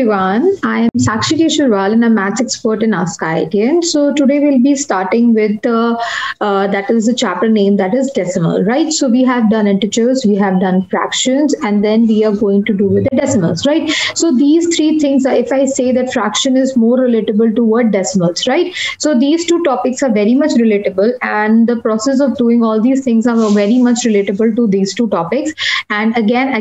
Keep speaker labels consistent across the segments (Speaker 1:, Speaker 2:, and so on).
Speaker 1: everyone. I am Sakshi Keshwarwal and I'm maths expert in Ask IITian. So today we'll be starting with that is a chapter name that is decimal, right? So we have done integers, we have done fractions, and then we are going to do with the decimals, right? So these three things, if I say that fraction is more relatable to what decimals, right? So these two topics are very much relatable, and the process of doing all these things are very much relatable to these two topics. And again,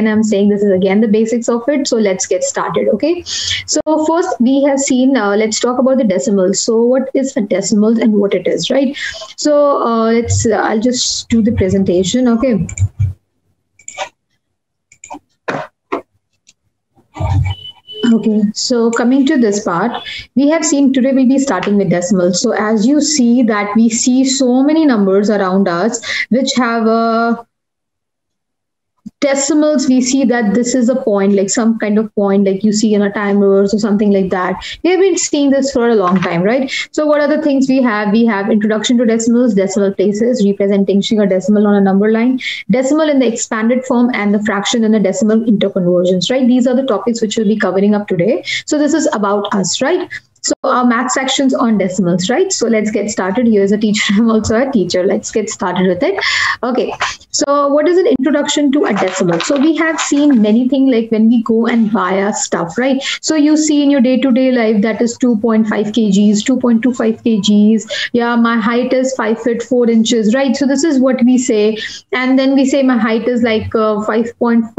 Speaker 1: I'm saying this is again the basics of it. So let's get started. Okay. So first we have seen, let's talk about the decimals. So what is decimals and what it is, right? So I'll just do the presentation. Okay. Okay, so coming to this part, we have seen today we'll be starting with decimals. So as you see that we see so many numbers around us which have a decimals. We see that this is a point, like some kind of point, like you see in a timers or something like that. We have been seeing this for a long time, right? So what are the things we have? We have introduction to decimals, decimal places, representing a decimal on a number line, decimal in the expanded form, and the fraction in the decimal interconversions, right? These are the topics which we'll be covering up today. So this is about us, right? So our math sections on decimals, right? So let's get started. Here's a teacher. I'm also a teacher. Let's get started with it. Okay. So what is an introduction to a decimal? So we have seen many things like when we go and buy our stuff, right? So you see in your day-to-day life that is 2.5 kgs, 2.25 kgs. Yeah, my height is 5 feet 4 inches, right? So this is what we say. And then we say my height is like 5.5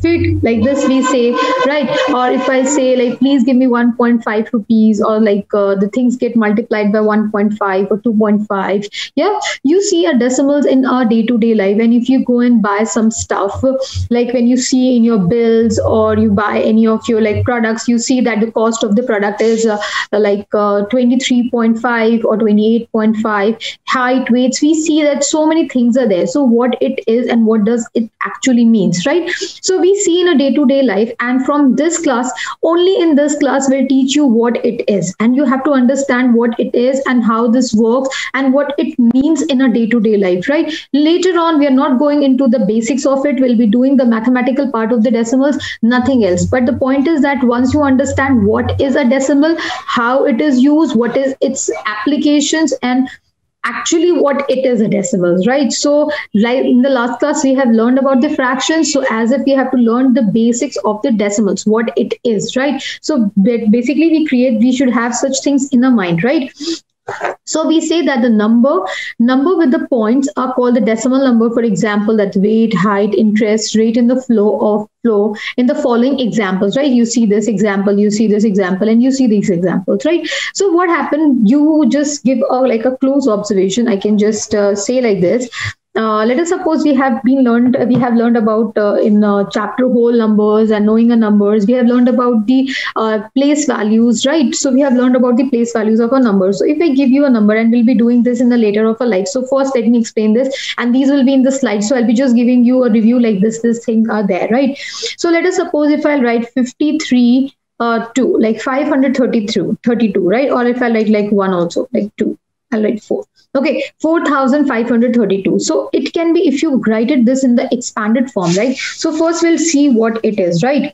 Speaker 1: feet, like this we say, right? Or if I say like, please give me 1.5 rupees, or like the things get multiplied by 1.5 or 2.5. Yeah, you see a decimals in our day-to-day life. And if you go and buy some stuff, like when you see in your bills or you buy any of your like products, you see that the cost of the product is like 23.5 or 28.5. Height, weights, we see that so many things are there. So what it is and what does it actually means, right? So we see in a day-to-day life, and from this class, only in this class will teach you what it is, and you have to understand what it is and how this works and what it means in a day-to-day life, right? Later on, we are not going into the basics of it. We'll be doing the mathematical part of the decimals, nothing else. But the point is that once you understand what is a decimal, how it is used, what is its applications, and actually what it is a decimals, right? So like in the last class, we have learned about the fractions. So as if we have to learn the basics of the decimals, what it is, right? So basically we should have such things in our mind, right? So we say that the number with the points are called the decimal number. For example, that weight, height, interest rate in the flow in the following examples, right? You see this example, you see this example, and you see these examples, right? So what happened? You just give like a close observation. I can just say like this. Let us suppose we have learned about in chapter whole numbers and knowing a numbers. We have learned about the place values, right? So we have learned about the place values of a number. So if I give you a number, and we'll be doing this in the later of a life. So first, let me explain this, and these will be in the slides. So I'll be just giving you a review like this thing are there, right? So let us suppose if I'll write 53 2, like 532, right? Or if I write like 1 also, like 2, I'll write 4. Okay, 4,532. So it can be, if you write it this in the expanded form, right? So first we'll see what it is, right?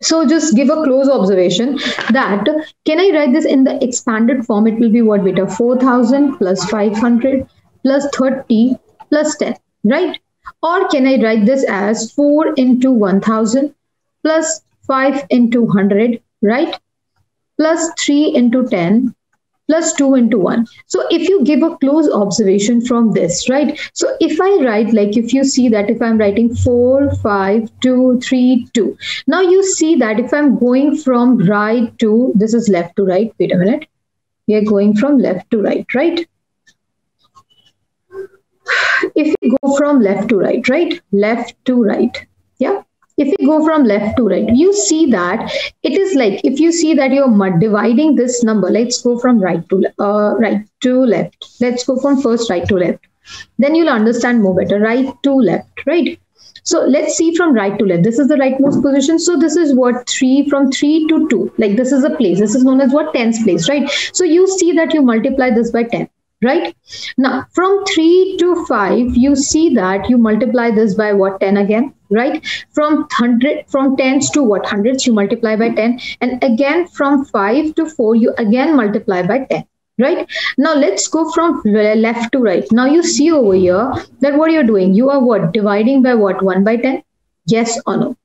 Speaker 1: So just give a close observation that, can I write this in the expanded form? It will be what, beta? 4,000 plus 500 plus 30 plus 10, right? Or can I write this as 4 into 1,000 plus 5 into 100, right? Plus 3 into 10 plus 2 into 1. So if you give a close observation from this, right? So if I write, like if you see that if I'm writing 4, 5, 2, 3, 2. Now you see that if I'm going from right to, this is left to right. Wait a minute. We are going from left to right, right? If you go from left to right, right? Left to right. Yeah. If you go from left to right, you see that it is like, if you see that you're dividing this number, let's go from right to left. Let's go from first right to left. Then you'll understand more better. Right to left, right? So let's see from right to left. This is the rightmost position. So this is what 3, from 3 to 2. Like this is a place. This is known as what? Tens place, right? So you see that you multiply this by 10. Right? Now, from 3 to 5, you see that you multiply this by what? 10 again. right? From 100, from tens to what, hundreds, you multiply by 10, and again from 5 to 4 you again multiply by 10, right? Now let's go from left to right. Now you see over here that what you're doing, you are what, dividing by what, 1 by 10, yes or no?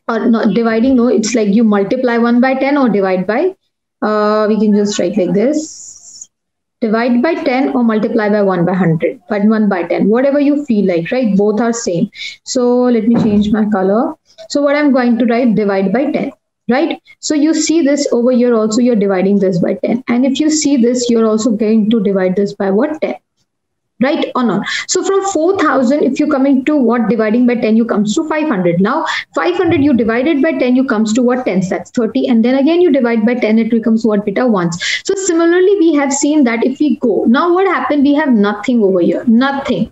Speaker 1: Or not dividing, no, it's like you multiply 1 by 10 or divide by, we can just write like this, divide by 10 or multiply by 1 by 100, but 1 by 10, whatever you feel like, right? Both are same. So let me change my color. So what I'm going to write, divide by 10, right? So you see this over here also, you're dividing this by 10, and if you see this, you're also going to divide this by what, 10, right or not? So from 4,000, if you're coming to what, dividing by 10, you comes to 500. Now 500 you divided by 10, you comes to what, tens, that's 30, and then again you divide by 10, it becomes what, beta, once. So similarly we have seen that if we go, now what happened, we have nothing over here, nothing.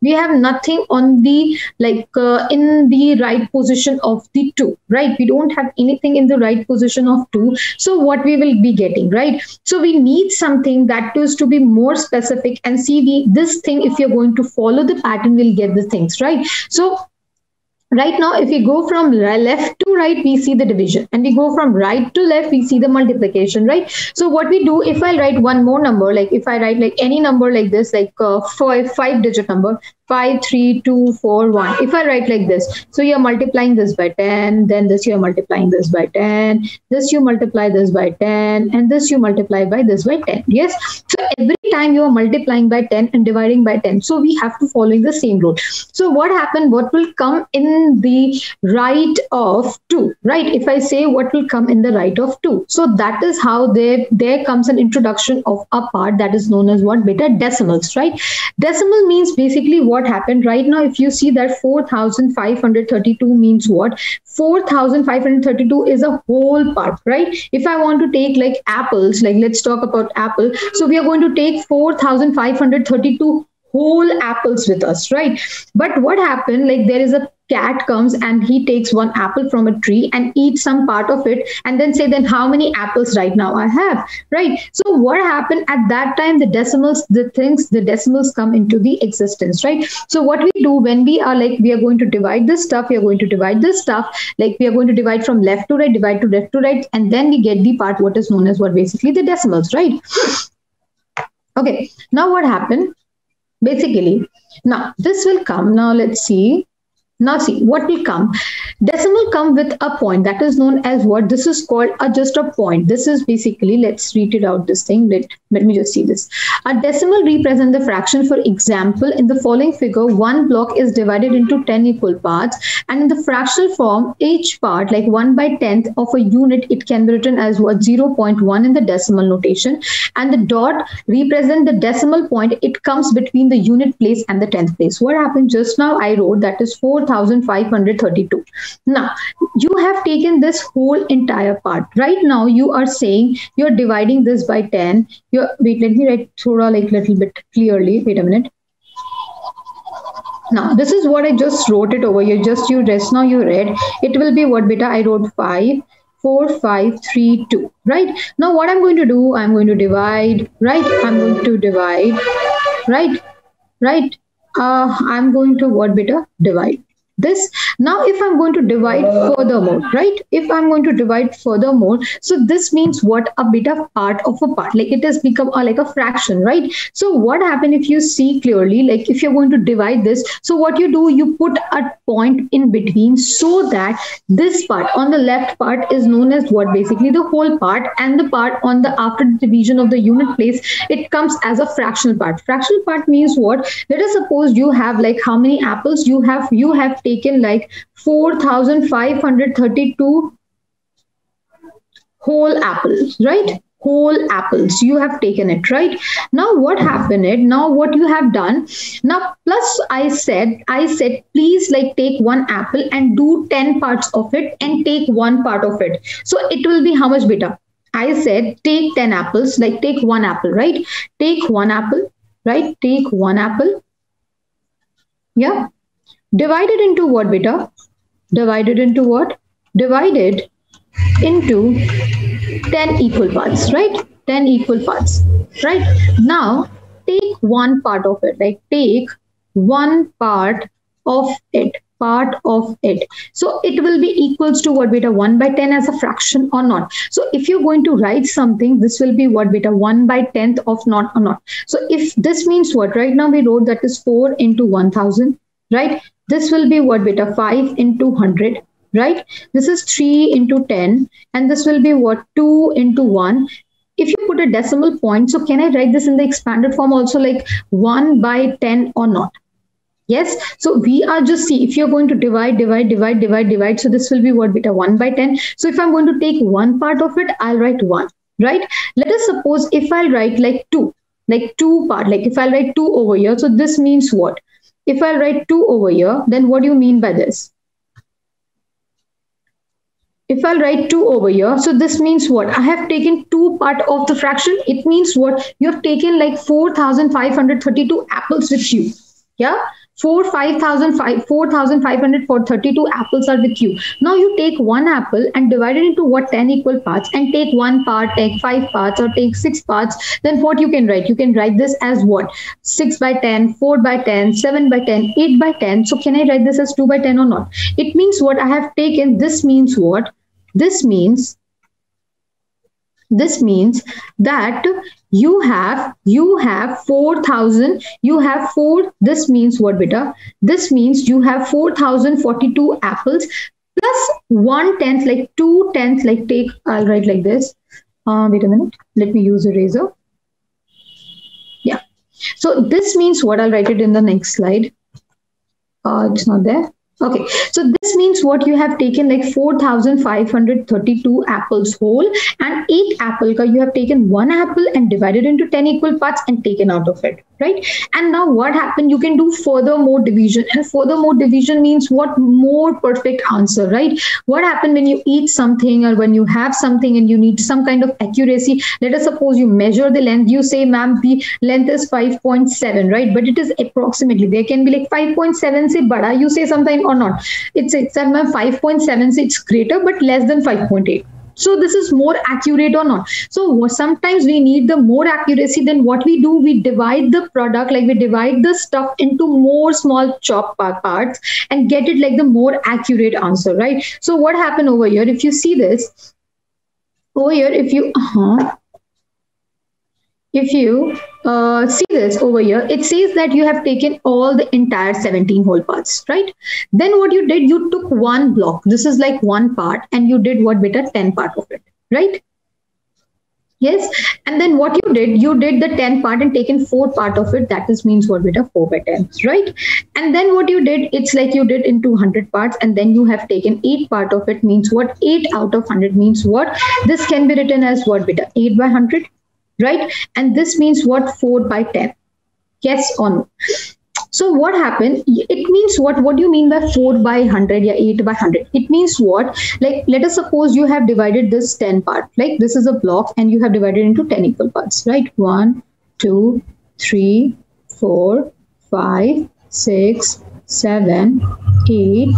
Speaker 1: We have nothing on the, like in the right position of the 2, right? We don't have anything in the right position of 2. So what we will be getting, right? So we need something that is to be more specific, and see this thing, if you're going to follow the pattern, we'll get the things, right? So right now, if we go from left to right, we see the division, and we go from right to left, we see the multiplication, right? So what we do, if I write one more number, like if I write like any number like this, like 5-digit number, 5, 3, 2, 4, 1. If I write like this, so you're multiplying this by 10, then this you're multiplying this by 10, this you multiply this by 10, and this you multiply by this by 10. Yes. So every time you are multiplying by 10 and dividing by 10, so we have to following the same rule. So what happened? What will come in the right of 2, right? If I say what will come in the right of 2, so that is how there comes an introduction of a part that is known as what, beta, decimals, right? Decimal means basically what happened right now. If you see that 4,532 means what, 4,532 is a whole part, right? If I want to take like apples, like let's talk about apple, so we are going to take 4,532 whole apples with us, right? But what happened, like there is a cat comes and he takes one apple from a tree and eats some part of it, and then say, then how many apples right now I have, right? So what happened at that time, the decimals, the decimals come into the existence, right? So what we do when we are like, we are going to divide this stuff, we are going to divide this stuff, like we are going to divide from left to right, divide to left to right, and then we get the part what is known as what, basically the decimals, right? Okay, now what happened? Basically, now this will come. Now let's see. Now see what will come. Decimal come with a point that is known as what? This is called just a point. This is basically, let's read it out this thing. Let me just see this. A decimal represents the fraction. For example, in the following figure, one block is divided into 10 equal parts, and in the fractional form, each part, like 1 by 10th of a unit, it can be written as what? 0.1 in the decimal notation, and the dot represent the decimal point. It comes between the unit place and the 10th place. What happened just now? I wrote that is 4,532. Now you have taken this whole entire part. Right now you are saying you're dividing this by 10. Wait, let me write thoda like little bit clearly. Wait a minute. Now this is what I just wrote it over here. Just you rest now you read. It will be what, beta? I wrote 5, 4, 5, 3, 2. Right now what I'm going to do? I'm going to divide. Right. I'm going to divide. Right. Right. I'm going to what, beta? Divide this. Now if I'm going to divide furthermore, right? If I'm going to divide furthermore, so this means what? A bit of part of a part, like it has become like a fraction, right? So what happened, if you see clearly, like if you're going to divide this, so what you do, you put a point in between, so that this part on the left part is known as what? Basically the whole part, and the part on the after the division of the unit place, it comes as a fractional part. Fractional part means what? Let us suppose you have like how many apples you have taken like 4,532 whole apples, right? Whole apples you have taken it, right? Now what happened it, now what you have done now, plus I said please like take one apple and do 10 parts of it and take one part of it, so it will be how much, beta? I said take 10 apples, like take one apple, right? Take one apple, right? Take one apple, yeah. Divided into what, beta? Divided into what? Divided into 10 equal parts, right? 10 equal parts, right? Now take one part of it, like take one part of it. part of it. So it will be equals to what, beta? 1 by 10 as a fraction or not? So if you're going to write something, this will be what, beta? 1 by 10th of not or not. So if this means what, right now we wrote that is 4 into 1000, right? This will be what, beta? 5 into 100, right? This is 3 into 10, and this will be what, 2 into 1. If you put a decimal point, so can I write this in the expanded form also, like 1 by 10 or not? Yes. So we are just see if you're going to divide. So this will be what, beta? 1 by 10. So if I'm going to take one part of it, I'll write 1, right? Let us suppose if I'll write like 2, like 2 part, like if I'll write 2 over here. So this means what? If I'll write 2 over here, then what do you mean by this? If I'll write 2 over here, so this means what? I have taken 2 part of the fraction. It means what? You have taken like 4,532 apples with you. Yeah, 4,532 apples are with you. Now you take one apple and divide it into what, 10 equal parts, and take one part, take 5 parts, or take 6 parts. Then what you can write? You can write this as what? 6 by 10, 4 by 10, 7 by 10, 8 by 10. So can I write this as 2 by 10 or not? It means what? I have taken, this means what? This means that you have 4,000, you have 4, this means what, beta? This means you have 4,042 apples plus 1/10, like 2/10, like take, I'll write like this. Wait a minute, let me use eraser. Yeah. So this means what? I'll write it in the next slide. It's not there. Okay, so this means what? You have taken like 4,532 apples whole, and 8 apple ka you have taken 1 apple and divided into 10 equal parts and taken out of it, right? And now what happened? You can do furthermore division, and furthermore division means what? More perfect answer, right? What happened when you eat something or when you have something and you need some kind of accuracy? Let us suppose you measure the length. You say, ma'am, the length is 5.7, right? But it is approximately, there can be like 5.7 se bada, you say sometime, or not. It's 5.7, it's greater but less than 5.8. So this is more accurate or not? So sometimes we need the more accuracy. Then what we do, we divide the product, like we divide the stuff into more small chop parts and get it like the more accurate answer, right? So what happened over here? If you see this over here, if you see this over here, it says that you have taken all the entire 17 whole parts, right? Then what you did, you took one block. This is like one part, and you did what, beta? 10 part of it, right? Yes. And then what you did the 10 part and taken 4 part of it. That is means what, beta? 4 by 10, right? And then what you did, it's like you did into 100 parts, and then you have taken 8 part of it. Means what? 8 out of 100 means what? This can be written as what, beta? 8 by 100. Right? And this means what? 4 by 10. Yes or no? So what happened? It means what? What do you mean by 4 by 100? Yeah, 8 by 100. It means what? Like, let us suppose you have divided this 10 part. Like this is a block and you have divided into 10 equal parts, right? 1, 2, 3, 4, 5, 6, 7, 8,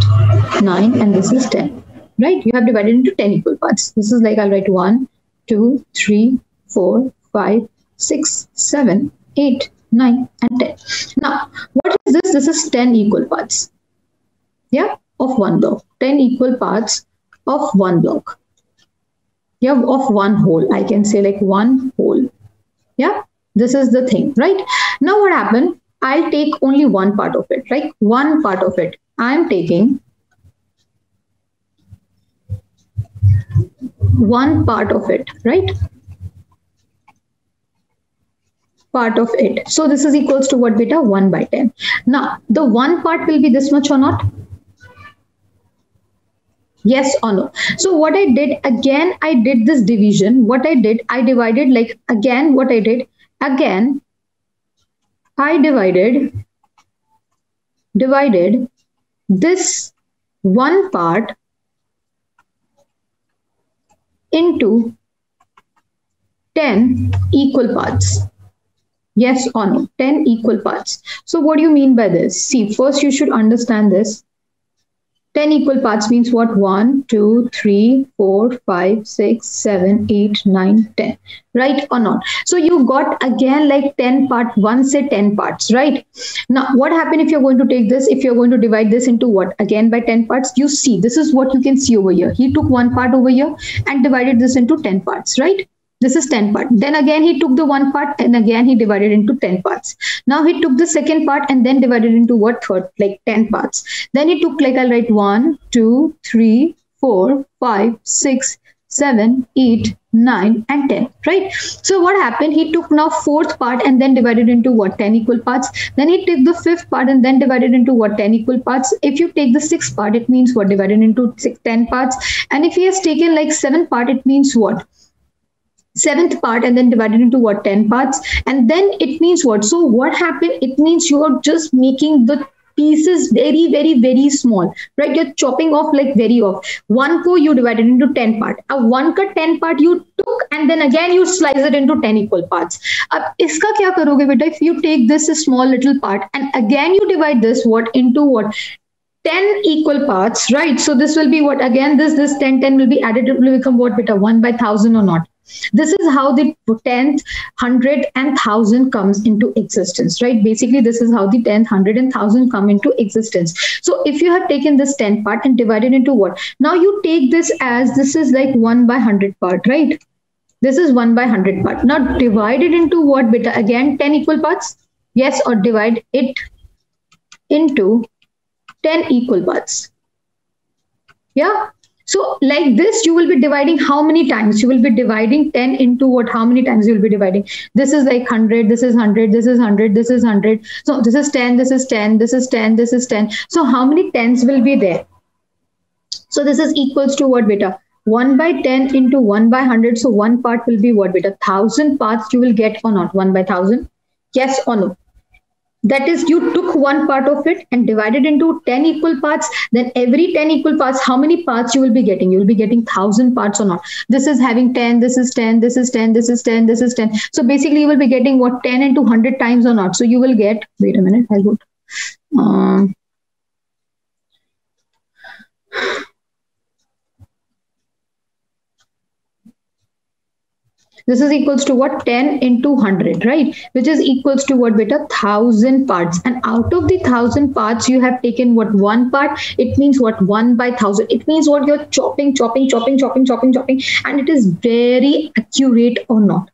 Speaker 1: 9, and this is 10. Right? You have divided into 10 equal parts. This is like, I'll write 1, 2, 3, 4, 5, 6, 7, 8, 9, and 10. Now, what is this? This is 10 equal parts. Yeah, of one block. 10 equal parts of one block. Yeah, of one whole. I can say like one whole. Yeah, this is the thing, right? Now, what happened? I'll take only one part of it, right? One part of it. I'm taking one part of it, right? Part of it. So this is equals to what, beta? 1 by 10. Now, the one part will be this much or not? Yes or no? So what I did, again, I did this division. What I did, I divided, like, again, what I did, again, I divided this one part into 10 equal parts. Yes or no? 10 equal parts. So what do you mean by this? See, first you should understand this. 10 equal parts means what? 1, 2, 3, 4, 5, 6, 7, 8, 9, 10. Right or not? So you got again like 10 part, 1 say 10 parts, right? Now what happened if you're going to take this, if you're going to divide this into what? Again by 10 parts, you see, this is what you can see over here. He took one part over here and divided this into 10 parts, right? This is 10 part. Then again he took the one part and again he divided into 10 parts. Now he took the second part and then divided into what? Third, like 10 parts. Then he took, like I'll write 1, 2, 3, 4, 5, 6, 7, 8, 9 and 10, right? So what happened? He took now fourth part and then divided into what? 10 equal parts. Then he took the fifth part and then divided into what? 10 equal parts. If you take the sixth part, it means what? Divided into 10 parts. And if he has taken like seventh part, it means what? Seventh part and then divided into what? 10 parts. And then it means what? So what happened? It means you're just making the pieces very, very, very small, right? You're chopping off like very off. One ko you divided into 10 part. A one ka 10 part you took and then again you slice it into 10 equal parts. Ab iska kya karoge beta? If you take this small little part and again you divide this what into what? 10 equal parts, right? So this will be what? Again, this 10 will be added. It will become what beta? 1 by 1000 or not? This is how the 10th, 100 and 1000 comes into existence, right? Basically, this is how the 10th, 100 and 1000 come into existence. So if you have taken this 10 part and divided into what? Now you take this as this is like 1 by 100 part, right? This is 1 by 100 part. Now divided into what beta? Again, 10 equal parts. Yes, or divide it into 10 equal parts. Yeah. So like this, you will be dividing how many times? You will be dividing 10 into what? How many times you will be dividing? This is like 100, this is 100, this is 100, this is 100. So this is 10, this is 10, this is 10, this is 10. So how many tens will be there? So this is equals to what beta? 1 by 10 into 1 by 100. So one part will be what beta? 1000 parts you will get or not? 1 by 1000? Yes or no? That is, you took one part of it and divided into 10 equal parts. Then every 10 equal parts, how many parts you will be getting? You will be getting 1000 parts or not? This is having 10, this is 10, this is 10, this is 10, this is 10. So basically you will be getting what? 10 into 100 times or not? So you will get, wait a minute, I'll go. This is equals to what? 10 into 100, right? Which is equals to what beta? 1000 parts. And out of the 1000 parts, you have taken what? One part. It means what? 1 by 1000. It means what? You're chopping, chopping, chopping, chopping, chopping, chopping. And it is very accurate or not.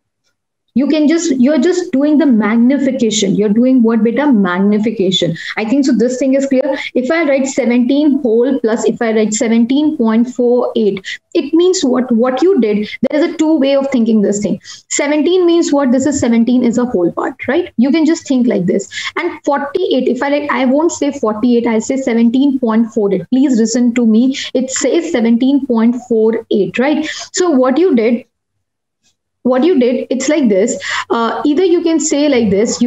Speaker 1: You can just, you're just doing the magnification. You're doing what beta? Magnification. I think so this thing is clear. If I write 17 whole plus if I write 17.48, it means what you did. There is a two way of thinking this thing. 17 means what? This is 17 is a whole part, right? You can just think like this. And 48, if I like, I won't say 48, I'll say 17.48. Please listen to me. It says 17.48, right? So what you did, it's like this. Either you can say like this, that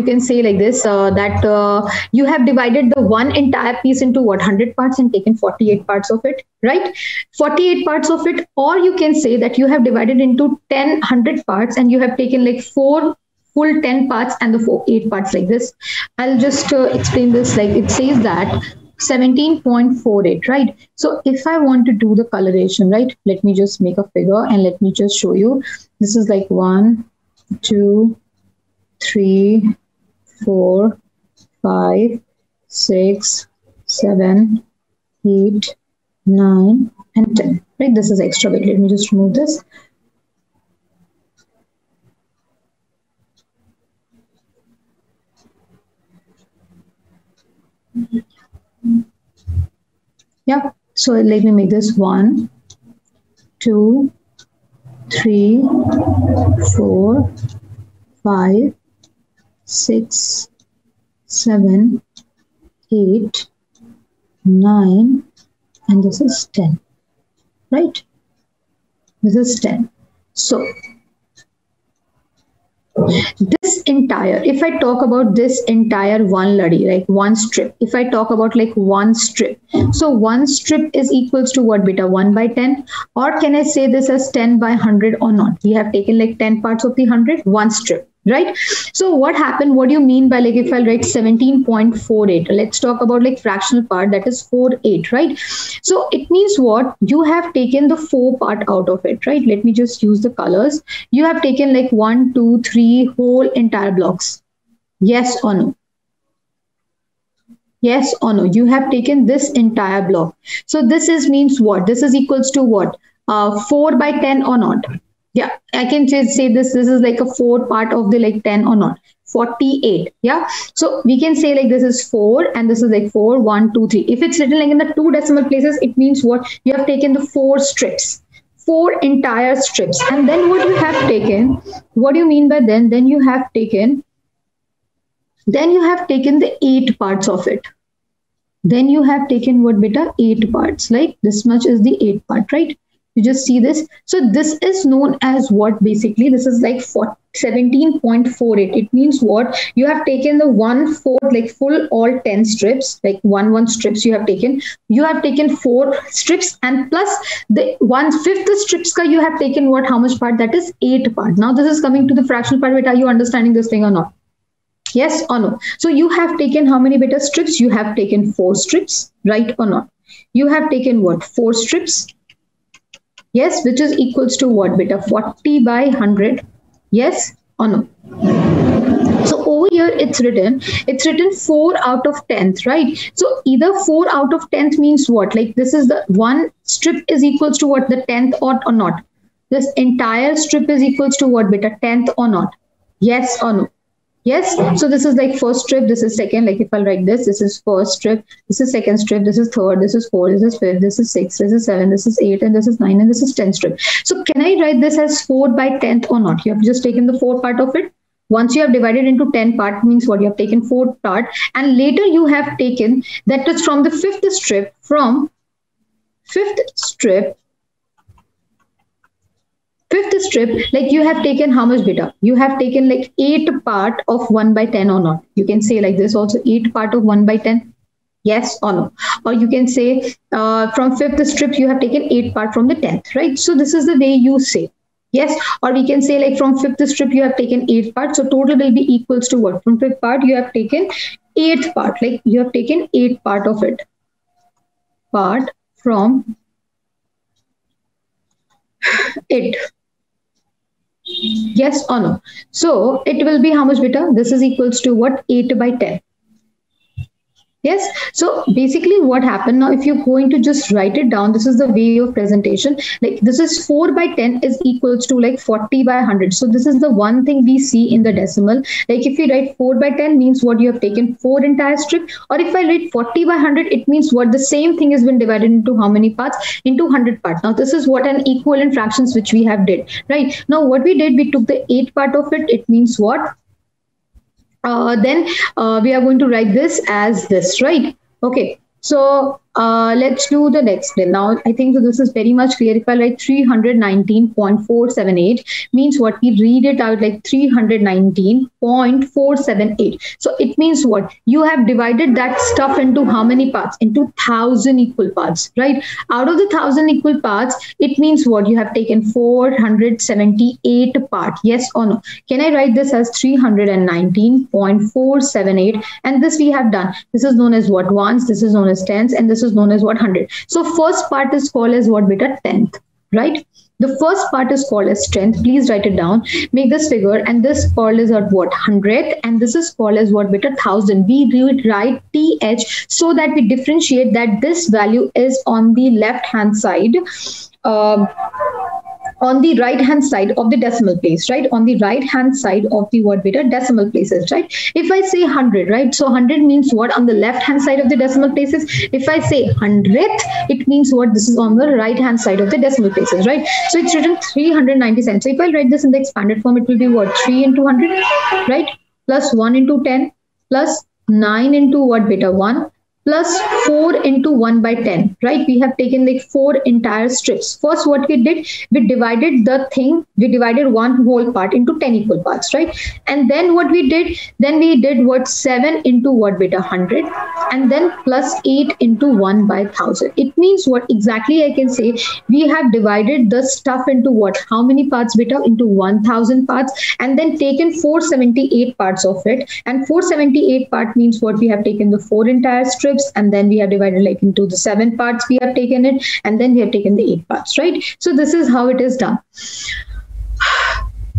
Speaker 1: you have divided the one entire piece into what? 100 parts and taken 48 parts of it, right? 48 parts of it. Or you can say that you have divided into 100 parts and you have taken like 4 full 10 parts and the 8 parts like this. I'll just explain this. Like it says that 17.48, right? So if I want to do the coloration, right, let me just make a figure and let me just show you. This is like 1, 2, 3, 4, 5, 6, 7, 8, 9, and 10, right? This is extra big. Let me just remove this. Yeah, so let me make this 1, 2, 3, 4, 5, 6, 7, 8, 9, and this is 10, right? This is 10. So this entire, if I talk about this entire one laddi, like one strip, if I talk about like one strip, so one strip is equals to what beta? 1 by 10, or can I say this as 10 by 100 or not? We have taken like 10 parts of the 100, one strip. right? So what happened, what do you mean by like if I write 17.48? Let's talk about like fractional part, that is 48, right? So it means what, you have taken the 4 part out of it, right? Let me just use the colors. You have taken like 1 2 3 whole entire blocks. Yes or no? Yes or no? You have taken this entire block. So this is means what? This is equals to what? 4 by 10 or not? Yeah, I can just say this. This is like a 4 part of the like 10 or not? 48. Yeah. So we can say like this is 4 and this is like 4, 1, 2, 3. If it's written like in the 2 decimal places, it means what? You have taken the 4 strips. 4 entire strips. And then what you have taken? What do you mean by then? Then you have taken the 8 parts of it. Then you have taken what, beta? 8 parts. Like this much is the 8 part, right? You just see this. So this is known as what? Basically this is like 17.48. It means what? You have taken the 1/4 like full all 10 strips, like 1 strips you have taken. You have taken 4 strips and plus the 1/5 strips ka you have taken what? How much part? That is 8 part. Now this is coming to the fractional part. Beta, are you understanding this thing or not? Yes or no? So you have taken how many beta strips? You have taken 4 strips, right or not? You have taken what? 4 strips. Yes, which is equals to what, beta? 40 by 100. Yes or no? So over here it's written 4 out of 10th, right? So either 4 out of 10th means what? Like this is the 1 strip is equals to what? The 10th or not? This entire strip is equals to what, beta? 10th or not? Yes or no? Yes. So this is like first strip, this is second. Like if I'll write this is first strip, this is second strip, this is third, this is fourth, this is fifth, this is sixth, this is seven, this is 8, and this is 9, and this is 10th strip. So can I write this as 4 by 10th or not? You have just taken the 4 part of it. Once you have divided into 10 part, means what? You have taken 4 part, and later you have taken that is from the fifth strip, fifth strip, like you have taken how much, beta? You have taken like 8 part of 1 by 10 or not? You can say like this also, 8 part of 1 by 10. Yes or no? Or you can say from fifth strip you have taken 8 part from the 10th, right? So this is the way you say. Yes. Or we can say like from fifth strip you have taken 8 part. So total will be equals to what? From fifth part you have taken 8th part. Like you have taken 8 part of it. Part from it. Yes or no? So it will be how much, beta? This is equals to what? 8 by 10. Yes. So basically what happened now, if you're going to just write it down, this is the way of presentation. Like this is 4 by 10 is equals to like 40 by 100. So this is the one thing we see in the decimal. Like if you write 4 by 10 means what? You have taken 4 entire strip. Or if I write 40 by 100, it means what? The same thing has been divided into how many parts? Into 100 parts. Now this is what an equivalent fractions which we have did, right? Now what we did, we took the 8 part of it. It means what? Then we are going to write this as this, right? Okay, so let's do the next bit. Now I think this is very much clear. If I write 319.478 means what? We read it out like 319.478. So it means what? You have divided that stuff into how many parts? Into 1000 equal parts, right? Out of the 1000 equal parts, it means what? You have taken 478 part. Yes or no? Can I write this as 319.478? And this we have done. This is known as what? Ones. This is known as tens, and this is known as what? 100. So first part is called as what, beta? 10th, right? The first part is called as 10th. Please write it down. Make this figure, and this called as what? 100th, and this is called as what, beta? 1000. We write th so that we differentiate that this value is on the left hand side. On the right hand side of the decimal place, right? On the right hand side of the what, beta? Decimal places, right? If I say 100, right? So 100 means what? On the left hand side of the decimal places. If I say 100th, it means what? This is on the right hand side of the decimal places, right? So it's written 397. So if I write this in the expanded form, it will be what? 3 into 100, right? Plus 1 into 10 plus 9 into what, beta? 1 plus 4 into 1 by 10, right? We have taken like 4 entire strips. First, what we did, we divided the thing, we divided one whole part into 10 equal parts, right? And then what we did, then we did what, 7 into what beta, 100, and then plus 8 into 1 by 1000. It means what exactly I can say, we have divided the stuff into what, how many parts beta, into 1000 parts, and then taken 478 parts of it. And 478 part means what, we have taken the 4 entire strips, and then we have divided like into the 7 parts, we have taken it, and then we have taken the 8 parts, right? So this is how it is done.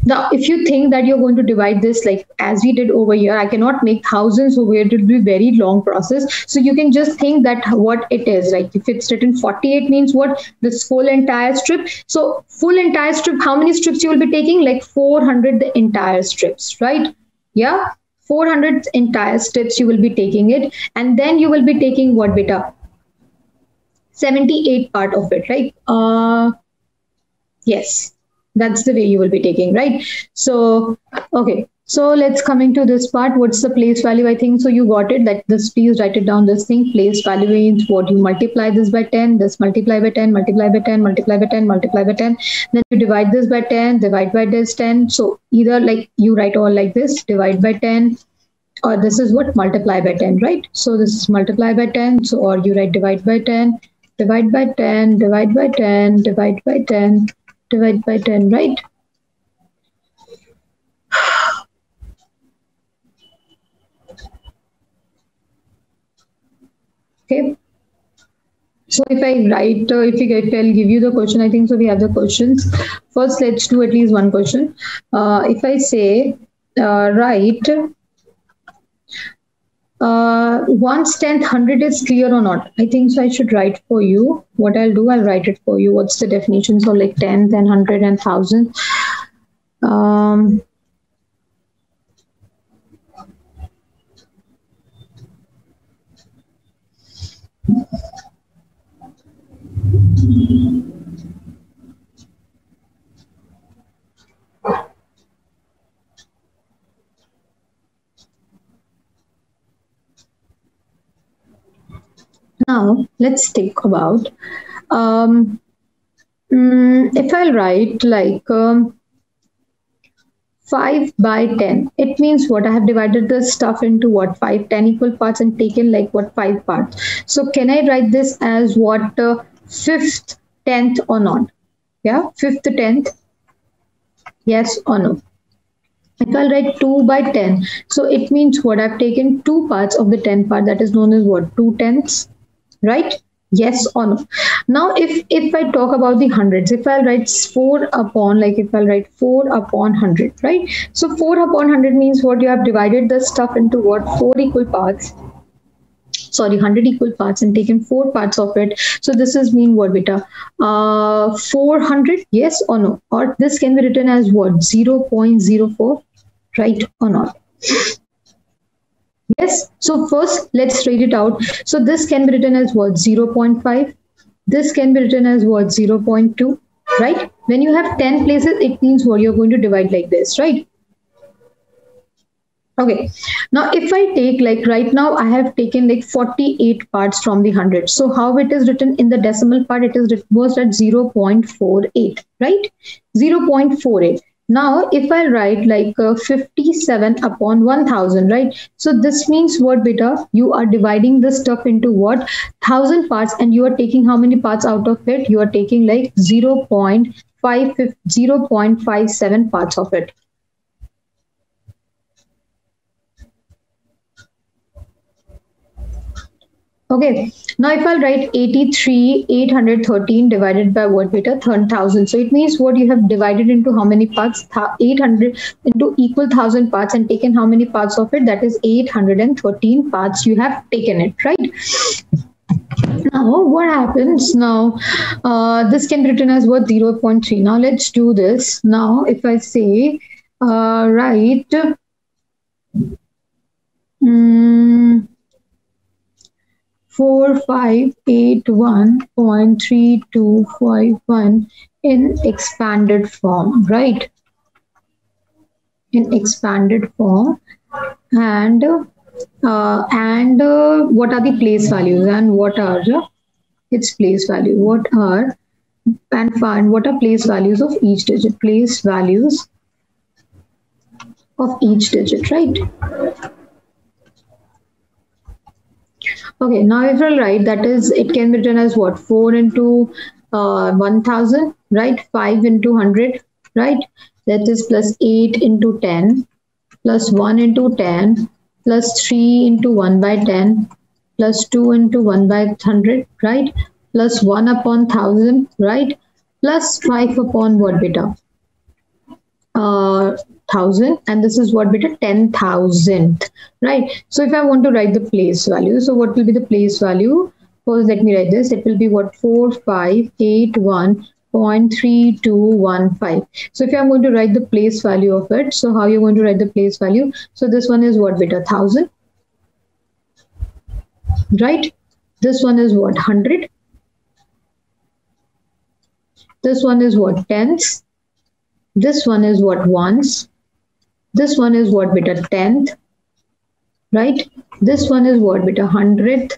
Speaker 1: Now, if you think that you're going to divide this like as we did over here, I cannot make thousands over here. It will be a very long process. So you can just think that what it is. Like if it's written 48 means what? This full entire strip. So full entire strip, how many strips you will be taking? Like 400 the entire strips, right? Yeah, 400 entire strips you will be taking it. And then you will be taking what beta? 78 part of it, right? Yes. That's the way you will be taking, right? So, okay. So let's coming to this part. What's the place value? I think so you got it. That this, please write it down. This thing, place value means what, you multiply this by 10, this multiply by 10, multiply by 10, multiply by 10, multiply by 10. Then you divide this by 10, divide by this 10. So either like you write all like this, divide by 10, or this is what, multiply by 10, right? So this is multiply by 10. So, or you write divide by 10, divide by 10, divide by 10, divide by 10. Divide by 10, right? Okay. So if I write, if I'll give you the question, I think so we have the questions. First, let's do at least one question. If I say, write 1/10 100 is clear or not? I think so I should write for you. What I'll do, I'll write it for you. What's the definitions of like 10, then 100 and 1000? Now let's think about if I'll write like 5 by 10, it means what, I have divided the stuff into what, 5 10 equal parts and taken like what, 5 parts. So can I write this as what, 5th 10th or not? Yeah, 5th 10th, yes or no? If I'll write 2 by 10, so it means what, I've taken 2 parts of the 10 part, that is known as what, 2/10, right? Yes or no? Now, if I talk about the hundreds, if I'll write 4 upon, like if I'll write 4 upon 100, right? So 4 upon 100 means what, you have divided the stuff into what, 4 equal parts. Sorry, 100 equal parts and taken 4 parts of it. So this is mean what beta? 400, yes or no? Or this can be written as what? 0.04, right or not? Yes. So first, let's write it out. So this can be written as what? 0.5. This can be written as what? 0.2, right? When you have 10 places, it means what, you're going to divide like this, right? Okay. Now, if I take like right now, I have taken like 48 parts from the 100. So how it is written in the decimal part, it is was at 0.48, right? 0.48. Now, if I write like 57 upon 1000, right? So this means what beta? You are dividing the stuff into what? 1000 parts, and you are taking how many parts out of it? You are taking like 0.57 parts of it. Okay, now if I'll write 83,813 divided by what beta? 1000. So it means what, you have divided into how many parts? 800 into equal 1000 parts and taken how many parts of it? That is 813 parts you have taken it, right? Now what happens now? This can be written as what? 0.3. Now let's do this. Now if I say write 4581.3251 in expanded form, right? In expanded form, and And what are the place values and what are its place value? What are and find what are place values of each digit? Place values of each digit, right? Okay, now if I'll write, that is, it can be written as what? 4 into 1000, right? 5 into 100, right? That is plus 8 into 10, plus 1 into 10, plus 3 into 1 by 10, plus 2 into 1 by 100, right? Plus 1 upon 1000, right? Plus 5 upon what, beta? 1000, and this is what, beta? 10,000, right? So if I want to write the place value, so what will be the place value? First, let me write this. It will be what? 4581.3215. So if I'm going to write the place value of it, so how you're going to write the place value? So this one is what, beta? 1000, right? This one is what? 100. This one is what? Tens. This one is what? Ones. This one is what, beta? 10th, right? This one is what, beta? 100th.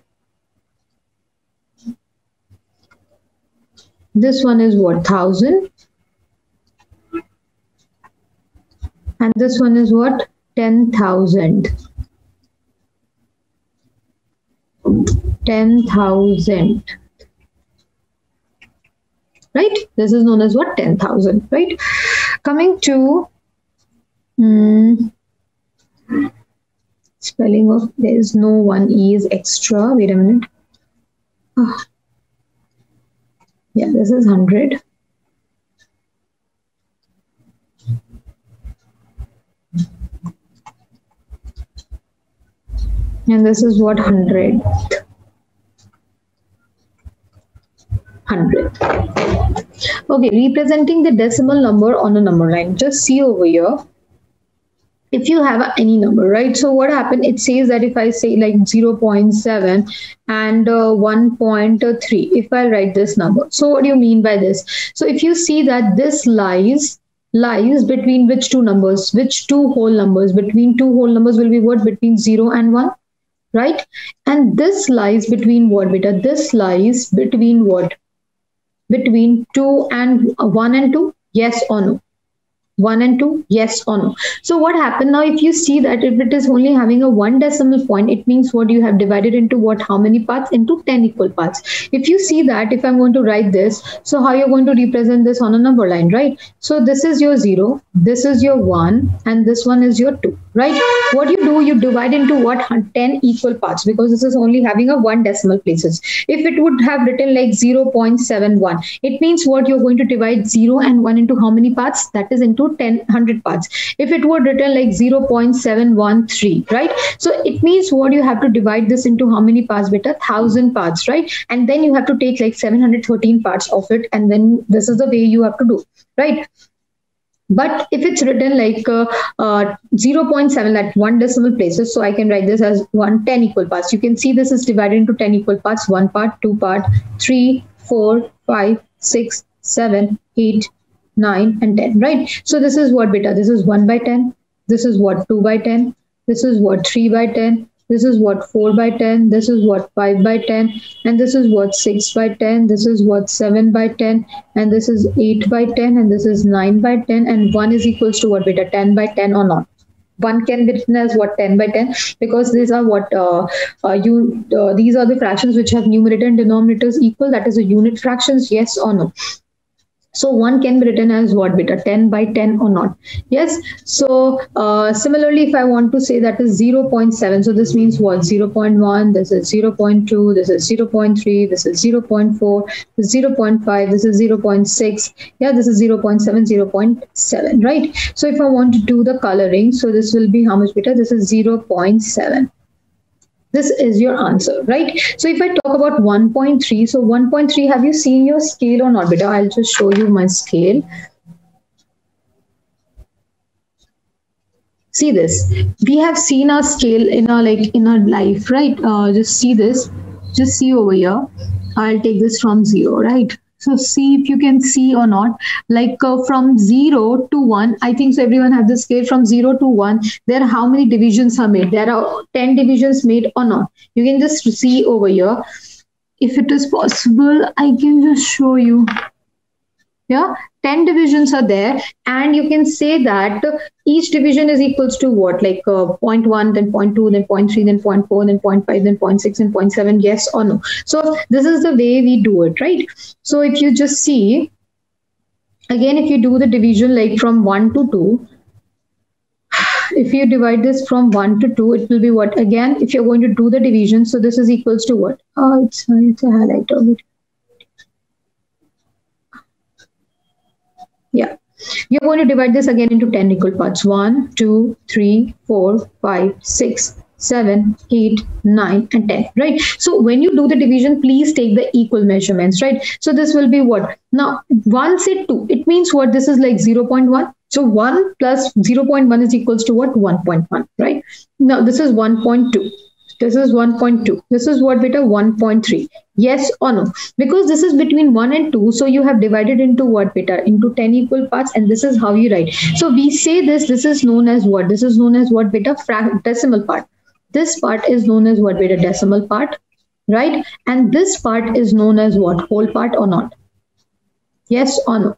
Speaker 1: This one is what? 1000. And this one is what? 10,000. 10,000. Right? This is known as what? 10,000, right? Coming to spelling of, there is no one E is extra. Wait a minute. Yeah, this is 100. And this is what? 100. 100. Okay, representing the decimal number on a number line. Just see over here. If you have any number, right? So what happened? It says that if I say like 0.7 and 1.3, if I write this number. So what do you mean by this? So if you see that this lies between which two numbers? Which two whole numbers? Between two whole numbers will be what? Between 0 and 1, right? And this lies between what, beta? This lies between what? Between 2 and 1 and 2, yes or no? 1 and 2, yes or no? So what happened now? If you see that if it is only having a 1 decimal point, it means what? You have divided into what? How many parts? Into 10 equal parts. If you see that, if I'm going to write this, so how you're going to represent this on a number line, right? So this is your 0, this is your 1, and this one is your 2, right? What you do, you divide into what? 10 equal parts, because this is only having a 1 decimal places. If it would have written like 0.71, it means what? You're going to divide 0 and 1 into how many parts? That is into 100 parts. If it were written like 0.713, right? So it means what? You have to divide this into how many parts, beta? 1000 parts, right? And then you have to take like 713 parts of it, and then this is the way you have to do, right? But if it's written like 0.7, that 1 decimal places, so I can write this as 10 equal parts. You can see this is divided into 10 equal parts. 1 part, 2 part, 3, 4, 5, 6, 7, 8, 9, and 10, right? So this is what, beta? This is 1 by 10. This is what? 2 by 10. This is what? 3 by 10. This is what? 4 by 10. This is what? 5 by 10. And this is what? 6 by 10. This is what? 7 by 10. And this is 8 by 10. And this is 9 by 10. And 1 is equals to what, beta? 10 by 10 or not? 1 can be written as what? 10 by 10, because these are what? These are the fractions which have numerator and denominators equal. That is a unit fractions, yes or no? So 1 can be written as what, beta? 10 by 10 or not? Yes. So similarly, if I want to say that is 0.7, so this means what? 0.1, this is 0.2, this is 0.3, this is 0.4, this is 0.5, this is 0.6. Yeah, this is 0.7, 0.7, right? So if I want to do the coloring, so this will be how much, beta? This is 0.7. This is your answer, right? So if I talk about 1.3, so 1.3, have you seen your scale or not, beta? I'll just show you my scale. See this. We have seen our scale in our life, right? Just see this. Just see over here. I'll take this from 0, right? So see if you can see or not. Like from 0 to 1, I think so everyone has this scale from 0 to 1. There are how many divisions are made? There are 10 divisions made or not. You can just see over here. If it is possible, I can just show you. Yeah, 10 divisions are there, and you can say that each division is equals to what, like 0.1, then 0.2, then 0.3, then 0.4, then 0.5, then 0.6, and 0.7, yes or no. So this is the way we do it, right? So if you just see, again, if you do the division like from 1 to 2, if you divide this from 1 to 2, it will be what? Again, if you're going to do the division, so this is equals to what? Oh, it's a highlighter of it. Yeah, you're going to divide this again into 10 equal parts. 1, 2, 3, 4, 5, 6, 7, 8, 9, and 10, right? So when you do the division, please take the equal measurements, right? So this will be what? Now, 1 said 2. It means what? This is like 0.1. So 1 plus 0.1 is equals to what? 1.1, right? Now, this is 1.2. This is 1.2. This is what, beta? 1.3. Yes or no? Because this is between 1 and 2. So you have divided into what, beta? Into 10 equal parts. And this is how you write. So we say this is known as what? This is known as what, beta? Decimal part. This part is known as what, beta? Decimal part, right? And this part is known as what? Whole part or not? Yes or no?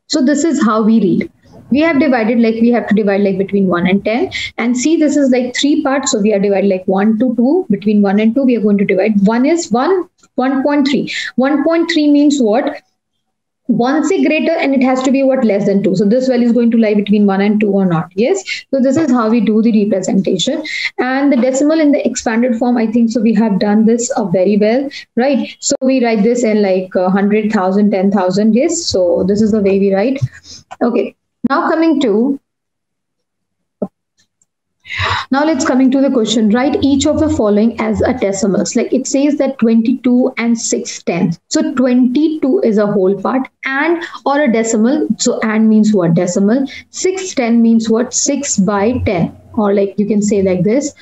Speaker 1: So this is how we read. We have divided, like we have to divide like between 1 and 10, and see, this is like 3 parts. So we are divided like 1 to 2. Between 1 and 2 we are going to divide. 1 is 1, 1.3. 1.3 means what? 1 say greater, and it has to be what? Less than 2. So this value is going to lie between 1 and 2 or not. Yes. So this is how we do the representation. And the decimal in the expanded form, I think so we have done this very well, right? So we write this in like 100,000, 10,000. Yes. So this is the way we write. Okay. Now coming to, let's coming to the question. Write each of the following as a decimals. Like it says that 22 and 6/10. So 22 is a whole part and or a decimal. So and means what? Decimal. 6/10 means what? 6 by 10. Or like you can say like this.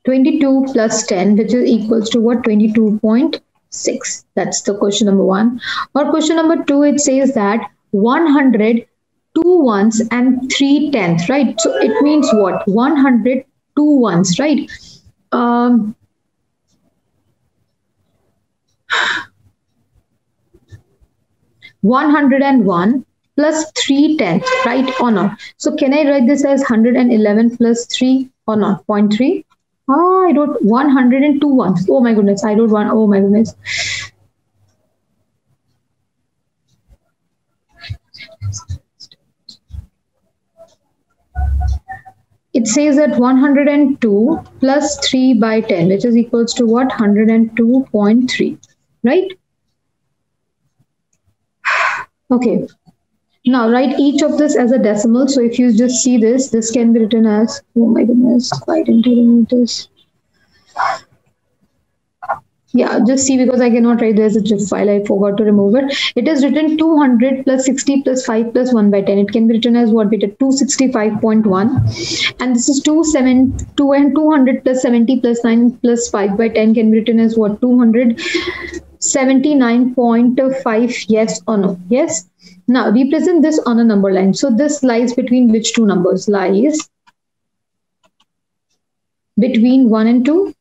Speaker 1: 22 plus 10, which is equals to what? 22.6. That's the question number 1. Or question number 2, it says that 100, 2 ones and 3 tenths, right? So it means what? 100, 2 ones, right? 101 plus 3 tenths, right or not? So can I write this as 111 plus 3 or not? 0.3. I wrote 102 ones. Oh my goodness, I wrote one. Oh my goodness. It says that 102 plus 3 by 10, which is equals to what? 102.3, right? Okay. Now write each of this as a decimal. So if you just see this, this can be written as, oh my goodness, why didn't I remove this? Yeah, just see, because I cannot write this as a GIF file. I forgot to remove it. It is written 200 plus 60 plus 5 plus 1 by 10. It can be written as what? 265.1. And this is 272 and 200 plus 70 plus 9 plus 5 by 10 can be written as what? 279.5. Yes or no? Yes. Now represent this on a number line. So this lies between which two numbers? Lies between 1 and 2.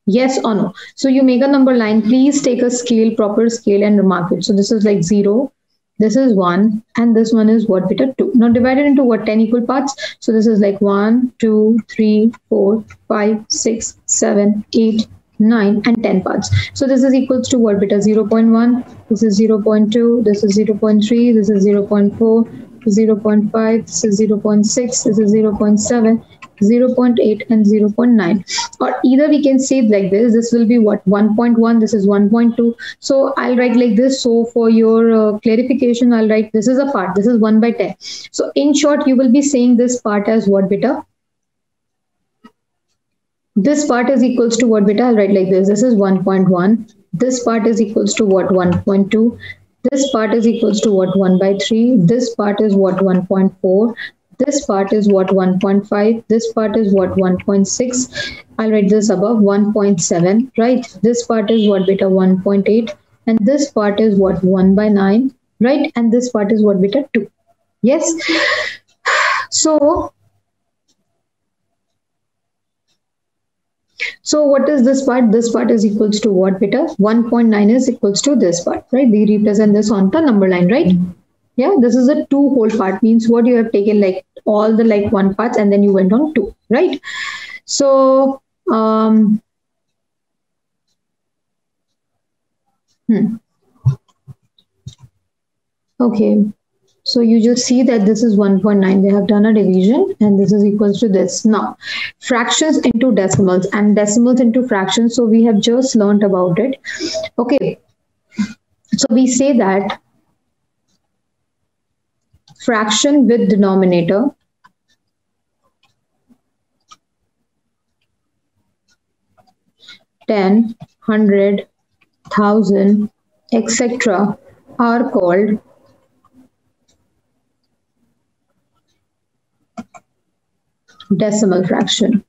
Speaker 1: Yes or no? So you make a number line. Please take a scale, proper scale, and mark it. So this is like 0, this is 1, and this one is what? 2. Now divided into what? 10 equal parts. So this is like 1, 2, 3, 4, 5, 6, 7, 8, 9, and 10 parts. So this is equals to what? 0.1. This is 0.2. This is 0.3. This is 0.4. 0.5. This is 0.6. This is 0.7. 0.8 and 0.9, or either we can say like this will be what? 1.1. This is 1.2. So I'll write like this. So for your clarification, I'll write this is a part, this is 1 by 10. So in short, you will be saying this part as what? This part is equals to what? I'll write like this. This is 1.1. This part is equals to what? 1.2. This part is equals to what? 1 by 3. This part is what? 1.4. This part is what 1.5. This part is what 1.6. I'll write this above 1.7, right? This part is what beta 1.8. And this part is what 1 by 9, right? And this part is what beta 2. Yes. So what is this part? This part is equals to what beta? 1.9 is equals to this part, right? We represent this on the number line, right? Yeah, this is a 2 whole part, means what you have taken like all the like 1 parts and then you went on 2, right? So okay, so you just see that this is 1.9. We have done a division and this is equals to this. Now, fractions into decimals and decimals into fractions. So we have just learned about it. Okay, so we say that fraction with denominator ten, 100, 1000, etc. are called decimal fraction.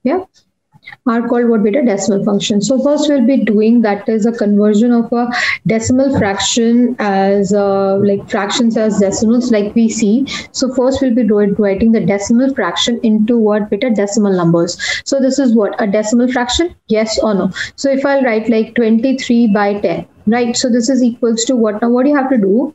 Speaker 1: Yeah, are called what beta decimal function. So first we'll be doing that is a conversion of a decimal fraction as like fractions as decimals like we see. So first we'll be writing the decimal fraction into what beta decimal numbers. So this is what a decimal fraction, yes or no. So if I'll write like 23 by 10, right? So this is equals to what? Now what you have to do,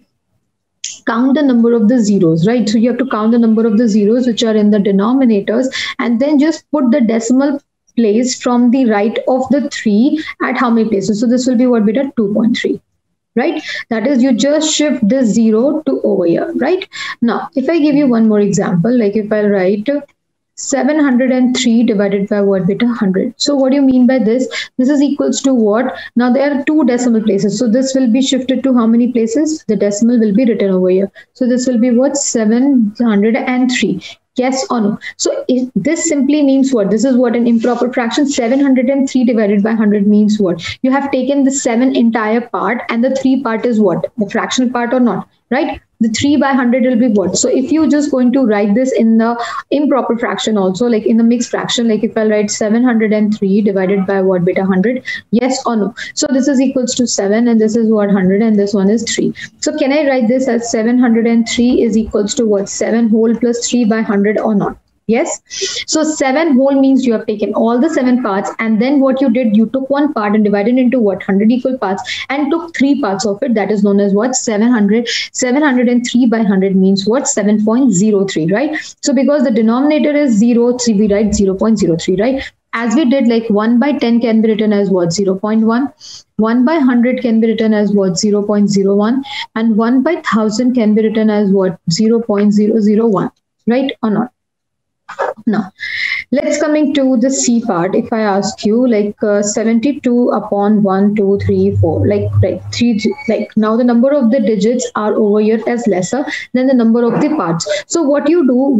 Speaker 1: count the number of the zeros, right? So you have to count the number of the zeros which are in the denominators and then just put the decimal place from the right of the 3 at how many places? So this will be what beta 2.3, right? That is, you just shift this 0 to over here, right? Now, if I give you one more example, like if I write 703 divided by what beta 100. So what do you mean by this? This is equals to what? Now there are 2 decimal places. So this will be shifted to how many places? The decimal will be written over here. So this will be what? 703. Yes or no? So this simply means what? This is what an improper fraction. 703 divided by 100 means what? You have taken the 7 entire part and the 3 part is what? The fractional part or not, right? The 3 by 100 will be what? So if you just going to write this in the improper fraction also, like in the mixed fraction, like if I write 703 divided by what beta 100, yes or no? So this is equals to 7 and this is what 100 and this one is 3. So can I write this as 703 is equals to what? 7 whole plus 3 by 100 or not? Yes. So 7 whole means you have taken all the 7 parts and then what you did, you took one part and divided into what? 100 equal parts and took 3 parts of it. That is known as what? 700. 703 by 100 means what? 7.03, right? So because the denominator is 0, so we write 0.03, right? As we did, like 1 by 10 can be written as what? 0.1. 1 by 100 can be written as what? 0.01. And 1 by 1000 can be written as what? 0.001, right or not? Now, let's coming to the C part. If I ask you like 72 upon 1, 2, 3, 4, like 3, like now the number of the digits are over here as lesser than the number of the parts. So what you do,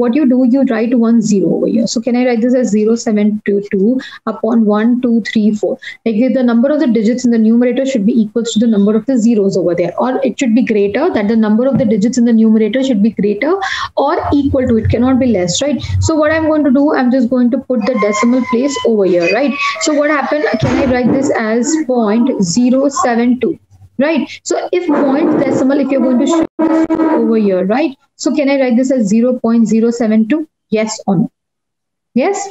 Speaker 1: you write 1 0 over here. So can I write this as 0722 upon 1, 2, 3, 4? Like the number of the digits in the numerator should be equals to the number of the zeros over there, or it should be greater, that the number of the digits in the numerator should be greater or equal to it, cannot be less, right? So what I'm going to do, I'm just going to put the decimal place over here, right? So what happened, can I write this as 0.072, right? So if point decimal, if you're going to shift this over here, right? So can I write this as 0.072? Yes or no? Yes.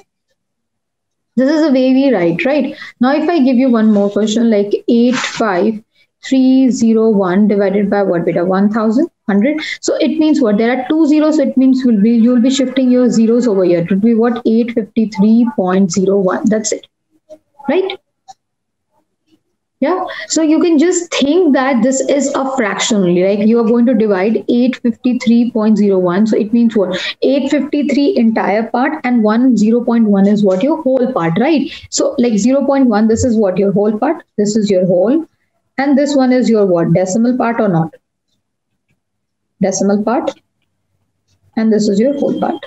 Speaker 1: This is the way we write, right? Now if I give you one more question, like 85301 divided by what beta? 1000. 100. So it means what? There are 2 zeros, so it means you will be shifting your zeros over here. It would be what? 853.01. That's it, right? Yeah. So you can just think that this is a fraction only. Like you are going to divide 853.01. So it means what? 853 entire part and 0.1 is what? Your whole part, right? So like 0.1, this is what? Your whole part. This is your whole. And this one is your what? Decimal part or not? Decimal part, and this is your whole part,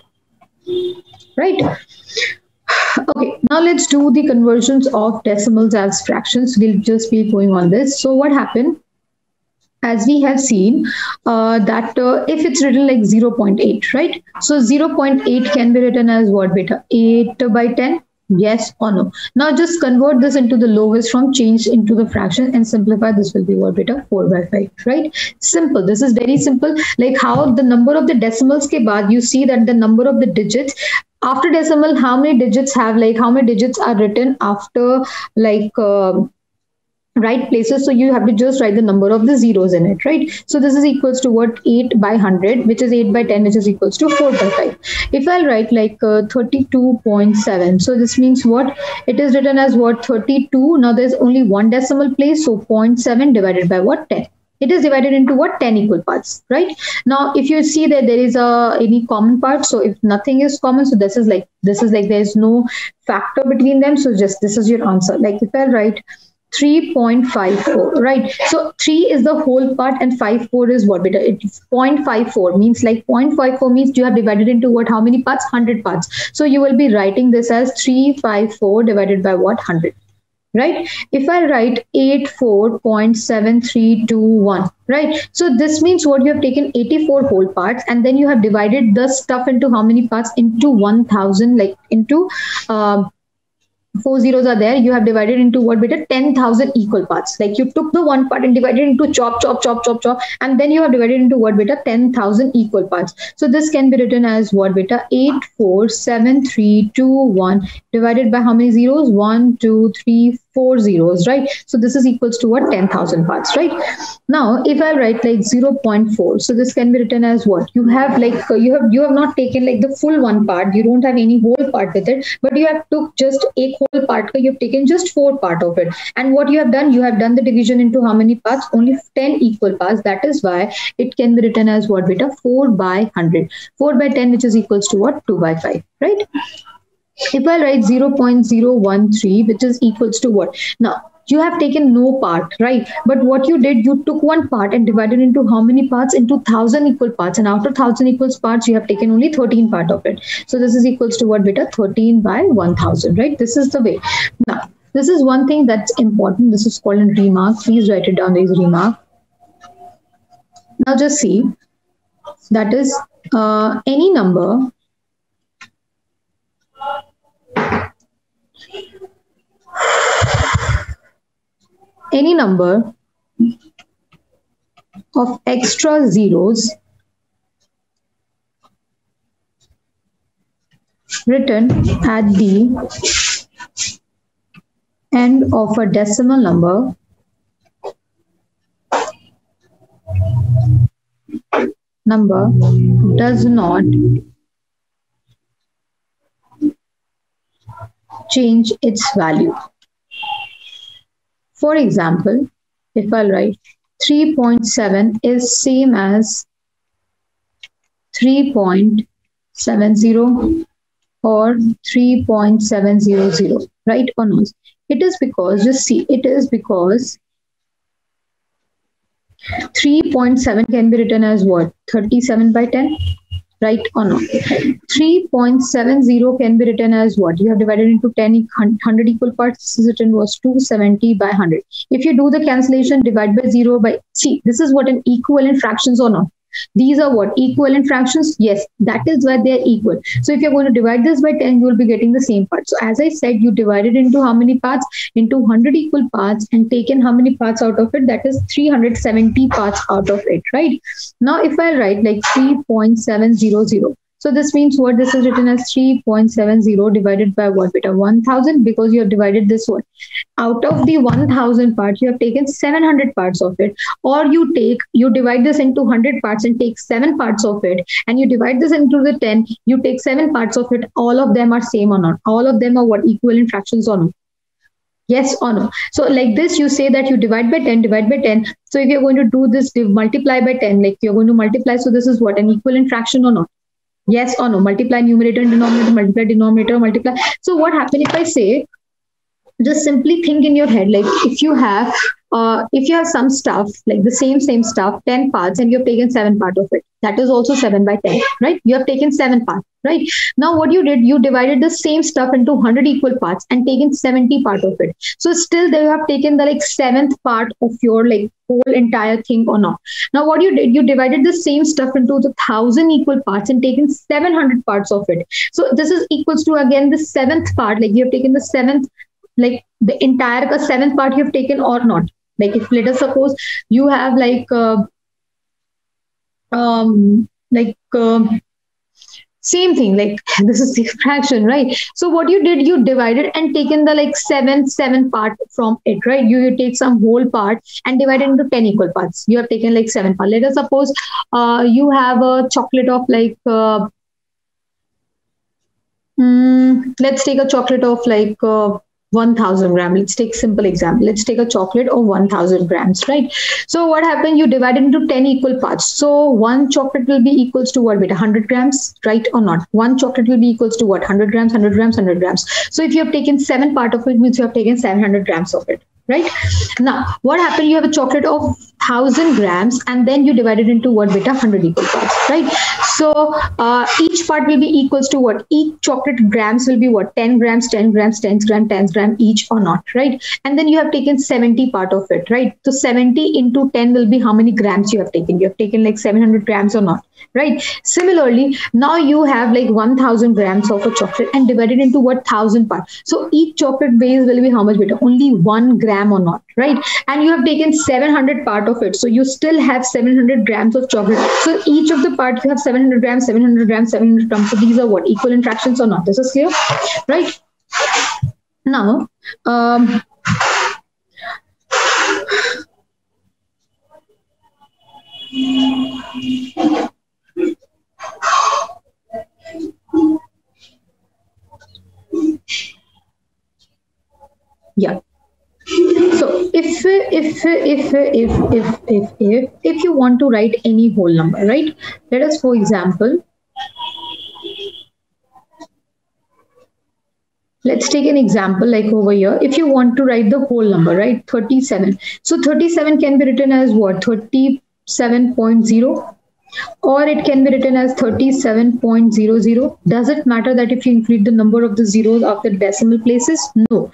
Speaker 1: right? Okay, now let's do the conversions of decimals as fractions. We'll just be going on this. So what happened? as we have seen that if it's written like 0.8, right? So 0.8 can be written as what, beta? 8 by 10. Yes or no? Now just convert this into the lowest form, change into the fraction and simplify. This will be what, beta? 4 by 5, right? Simple. This is very simple. Like how the number of the decimals ke baad, you see that the number of the digits after decimal, how many digits have, like how many digits are written after like right places. So you have to just write the number of the zeros in it, right? So this is equals to what? 8 by 100, which is 8 by 10, which is equals to 4 by 5. If I'll write like 32.7, so this means what? It is written as what? 32. Now there's only one decimal place, so 0.7 divided by what? 10. It is divided into what? 10 equal parts, right? Now if you see that there is any common part, so if nothing is common, so this is like there is no factor between them, so just this is your answer. Like if I write 3.54, right? So 3 is the whole part and 54 is what, beta? It's 0.54 means like 0.54 means you have divided into what? How many parts? 100 parts. So you will be writing this as 354 divided by what? 100. Right? If I write 84.7321, right? So this means what? You have taken 84 whole parts and then you have divided the stuff into how many parts? Into 1000, like into 4 zeros are there, you have divided into what, beta? 10,000 equal parts. Like you took the one part and divided into chop, and then you have divided into what, beta? 10,000 equal parts. So this can be written as what, beta? 847321 divided by how many zeros? 1, 2, 3, 4 zeros, right? So this is equals to what? 10,000 parts, right? Now if I write like 0.4, so this can be written as what? You have like you have not taken like the full one part, you don't have any whole part with it, but you have took just a whole part, you have taken just 4 part of it, and what you have done the division into how many parts? Only 10 equal parts. That is why it can be written as what, beta? 4 by 100. 4 by 10, which is equals to what? 2 by 5, right? If I write 0.013, which is equals to what? Now, you have taken no part, right? But what you did, you took one part and divided into how many parts? Into 1000 equal parts. And after 1000 equal parts, you have taken only 13 part of it. So this is equals to what, beta? 13 by 1000, right? This is the way. Now, this is one thing that's important. This is called a remark. Please write it down, this remark. Now just see, that is any number of extra zeros written at the end of a decimal number does not change its value. For example, if I write 3.7 is same as 3.70 or 3.700, right or not? It is because, just see, it is because 3.7 can be written as what? 37 by 10, right or not? 3.70 can be written as what? You have divided into 100 equal parts. This is written was 270 by 100. If you do the cancellation, divide by 0 by, see, this is what an equivalent fractions or not? These are what? Equivalent fractions? Yes, that is why they are equal. So if you're going to divide this by 10, you will be getting the same part. So as I said, you divided into how many parts? Into 100 equal parts and taken how many parts out of it? That is 370 parts out of it, right? Now if I write like 3.700, so this means what? This is written as 3.70 divided by what, beta? 1000, because you have divided this one. Out of the 1000 parts, you have taken 700 parts of it. Or you divide this into 100 parts and take 7 parts of it. And you divide this into the 10, you take 7 parts of it. All of them are same or not? All of them are what? Equivalent fractions or not? Yes or no? So like this, you say that you divide by 10, divide by 10. So if you're going to do this, multiply by 10, like you're going to multiply. So this is what? An equivalent fraction or not? Yes or no? Multiply numerator and denominator, multiply denominator, multiply. So what happens if I say, just simply think in your head, like if you have if you have some stuff like the same stuff, 10 parts, and you have taken 7 part of it, that is also 7 by 10, right? You have taken 7 parts, right? Now what you did, you divided the same stuff into 100 equal parts and taken 70 part of it. So still they have taken the like 7th part of your like whole entire thing or not. Now what you did, you divided the same stuff into the 1000 equal parts and taken 700 parts of it. So this is equals to again the 7th part, like you have taken the 7th, like the entire 7th part you have taken or not. Like if let us suppose you have like same thing, like this is the fraction, right? So what you did, you divided and taken the like 7 part from it, right? You take some whole part and divide it into 10 equal parts. You have taken like 7 part. Let us suppose you have a chocolate of like let's take a chocolate of like 1000 gram. Let's take simple example. Let's take a chocolate of 1000 grams, right? So what happened? You divide it into 10 equal parts. So one chocolate will be equals to what? 100 grams, right or not? One chocolate will be equals to what? 100 grams, 100 grams, 100 grams. So if you have taken 7 part of it, means you have taken 700 grams of it, right? Now what happened? You have a chocolate of 1000 grams and then you divide it into what? 100 equal parts, right? So each part will be equals to what? Each chocolate grams will be what? 10 grams, 10 grams, 10 grams, 10 grams each or not, right? And then you have taken 70 part of it, right? So 70 into 10 will be how many grams you have taken? You have taken like 700 grams or not, right? Similarly, now you have like 1000 grams of a chocolate and divided into what? 1000 parts. So each chocolate base will be how much beta? Only 1 gram or not, right? And you have taken 700 part of it. So you still have 700 grams of chocolate. So each of the parts you have 700 grams, 700 grams, 700 grams. So these are what? Equal in fractions or not? This is clear, right? Now, yeah. So if you want to write any whole number, right? Let us, for example, let's take an example like over here. If you want to write the whole number, right? 37. So 37 can be written as what? 37.0. Or it can be written as 37.00. Does it matter that if you include the number of the zeros of the decimal places? No.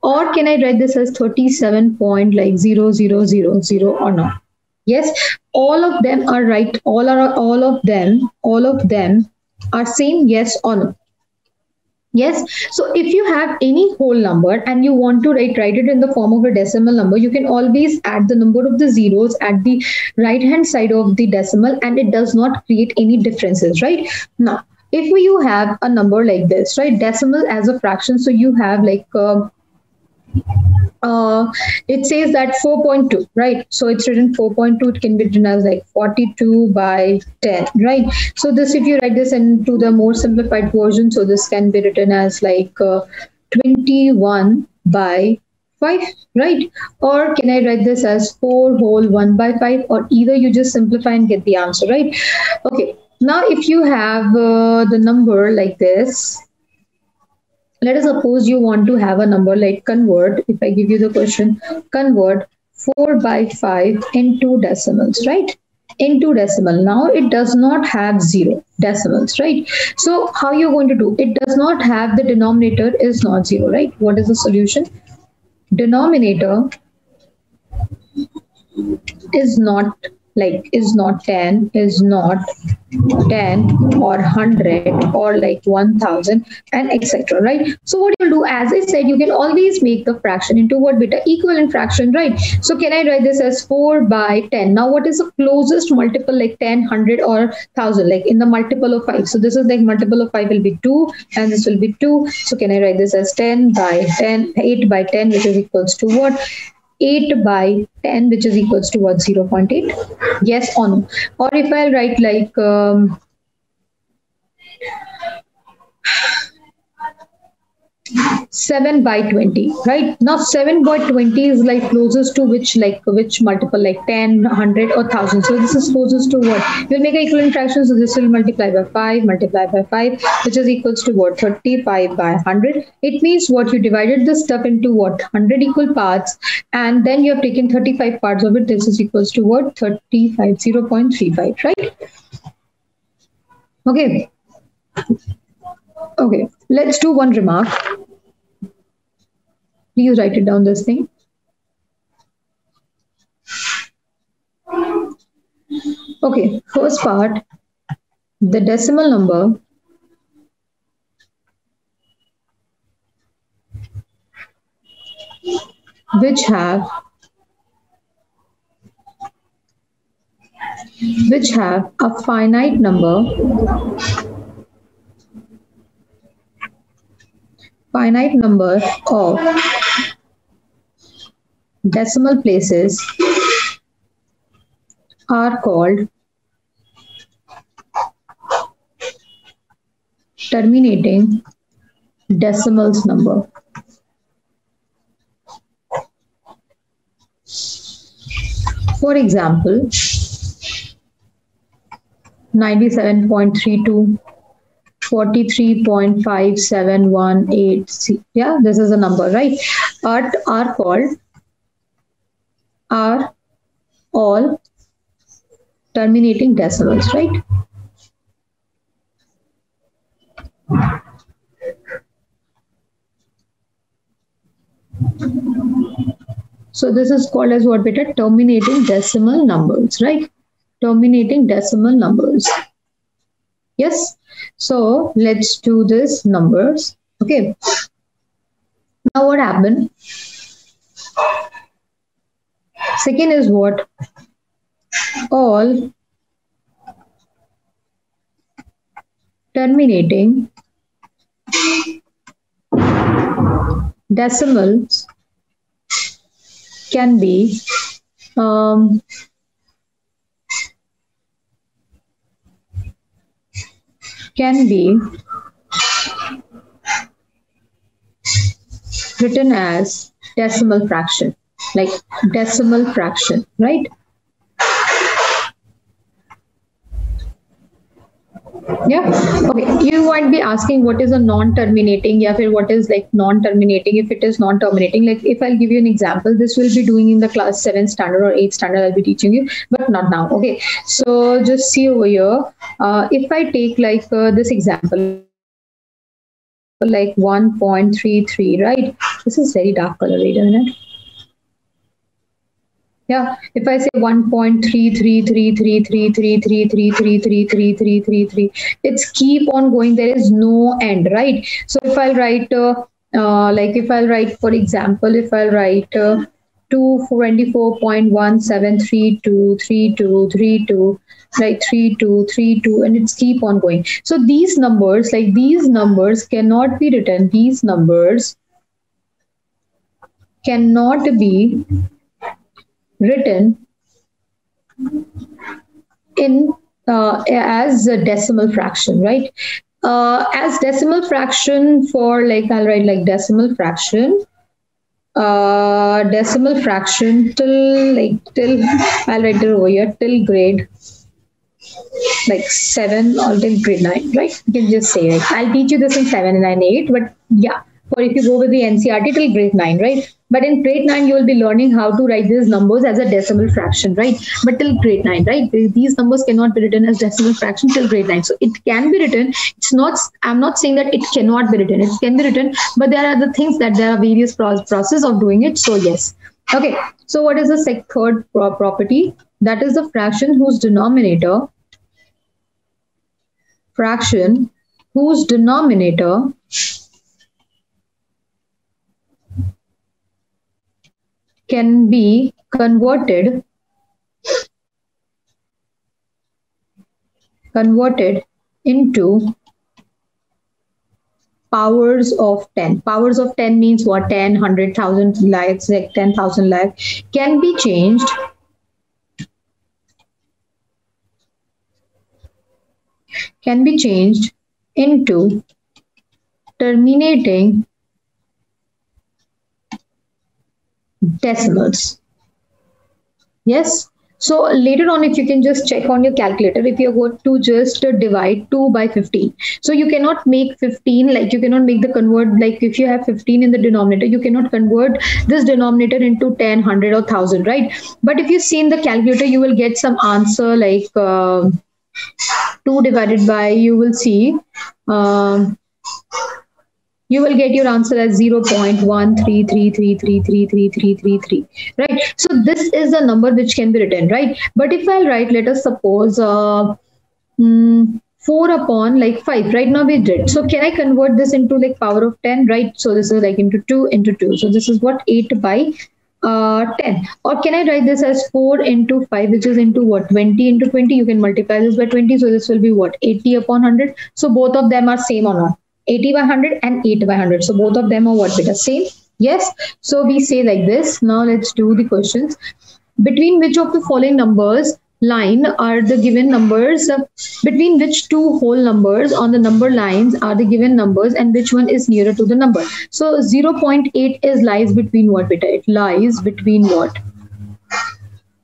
Speaker 1: Or can I write this as 37.0000 or not? Yes, all of them are right. All of them are same, yes or no? Yes. So if you have any whole number and you want to write it in the form of a decimal number, you can always add the number of the zeros at the right hand side of the decimal and it does not create any differences, right? Now, if you have a number like this, right, decimal as a fraction, so you have like it says that 4.2, right? So it's written 4.2. It can be written as like 42 by 10, right? So this, if you write this into the more simplified version, so this can be written as like 21 by 5, right? Or can I write this as 4 whole 1 by 5? Or either you just simplify and get the answer, right? Okay. Now, if you have the number like this, let us suppose you want to have a number like convert. If I give you the question, convert 4 by 5 into decimals, right? Into decimal. Now it does not have 0 decimals, right? So how you're going to do? It does not have the denominator is not 0, right? What is the solution? Denominator is not 10, is not 10 or 100 or like 1000 and etc, right? So what you'll do, as I said, you can always make the fraction into what beta? Equivalent fraction, right? So can I write this as 4 by 10? Now what is the closest multiple like 10, 100 or 1000, like in the multiple of 5? So this is like multiple of 5 will be 2 and this will be 2. So can I write this as 10 by 10, 8 by 10, which is equals to what? 8 by 10, which is equals to what? 0.8. Yes or no? Or if I write like 7 by 20, right? Now 7 by 20 is like closest to which multiple, like 10, 100 or 1000. So this is closest to what? We'll make an equivalent fraction, so this will multiply by 5, which is equals to what? 35 by 100. It means what? You divided this stuff into what? 100 equal parts, and then you have taken 35 parts of it. This is equals to what? 35, 0.35, right? Okay. Okay, let's do one remark. Please write it down, this thing. Okay, first part, the decimal number which have a finite number of decimal places are called terminating decimals number. For example, 97.32, 43.5718. Yeah, this is a number, right? Are all terminating decimals, right? So this is called as what, beta? Terminating decimal numbers, right? Terminating decimal numbers. Yes. So let's do this numbers. Okay. Now what happened? Second is what? All terminating decimals can be written as decimal fraction, like decimal fraction, right? Yeah. Okay. You might be asking what is a non-terminating, yeah, what is like non-terminating. If it is non-terminating, like if I'll give you an example, this will be doing in the class 7th standard or 8th standard, I'll be teaching you, but not now. Okay. So just see over here. If I take like this example, like 1.33, right? This is very dark color, wait a minute. Yeah, if I say 1.33333333333333, it's keep on going. There is no end, right? So if I'll write, for example, if I'll write 224.17323232, right, 3232, and it's keep on going. So these numbers, like these numbers cannot be written. These numbers cannot be written in as a decimal fraction, right? As decimal fraction for, like, I'll write like decimal fraction till I'll write it over here, till grade like 7 or till grade 9, right? You can just say it. I'll teach you this in 7 and 8, but yeah, or if you go with the NCERT till grade 9, right? But in grade 9, you will be learning how to write these numbers as a decimal fraction, right? But till grade 9, right? These numbers cannot be written as decimal fraction till grade 9. So it can be written. It's not, I'm not saying that it cannot be written. It can be written, but there are the things that there are various process of doing it. So yes. Okay. So what is the third property? That is the fraction whose denominator can be converted into powers of 10. Powers of 10 means what? 10, 100,000 lakhs, like 10,000 lakh can be changed into terminating decimals. Yes. So later on, if you can just check on your calculator, if you're going to just divide 2 by 15. So you cannot make 15, like you cannot make the convert, like if you have 15 in the denominator, you cannot convert this denominator into 10, 100 or 1000, right? But if you see in the calculator, you will get some answer like 2 divided by, you will see, you will get your answer as 0.133333333, right? So this is the number which can be written, right? But if I'll write, let us suppose 4 upon like 5, right? Now we did. So can I convert this into like power of 10, right? So this is like into 2 into 2. So this is what, 8 by 10. Or can I write this as 4 into 5, which is into what, 20 into 20? You can multiply this by 20. So this will be what, 80 upon 100. So both of them are same or not? 80 by 100 and 8 by 100. So both of them are what, beta? Same. Yes. So we say like this. Now let's do the questions. Between which of the following numbers line are the given numbers? Between which two whole numbers on the number lines are the given numbers, and which one is nearer to the number? So 0.8 is lies between what, beta? It lies between what?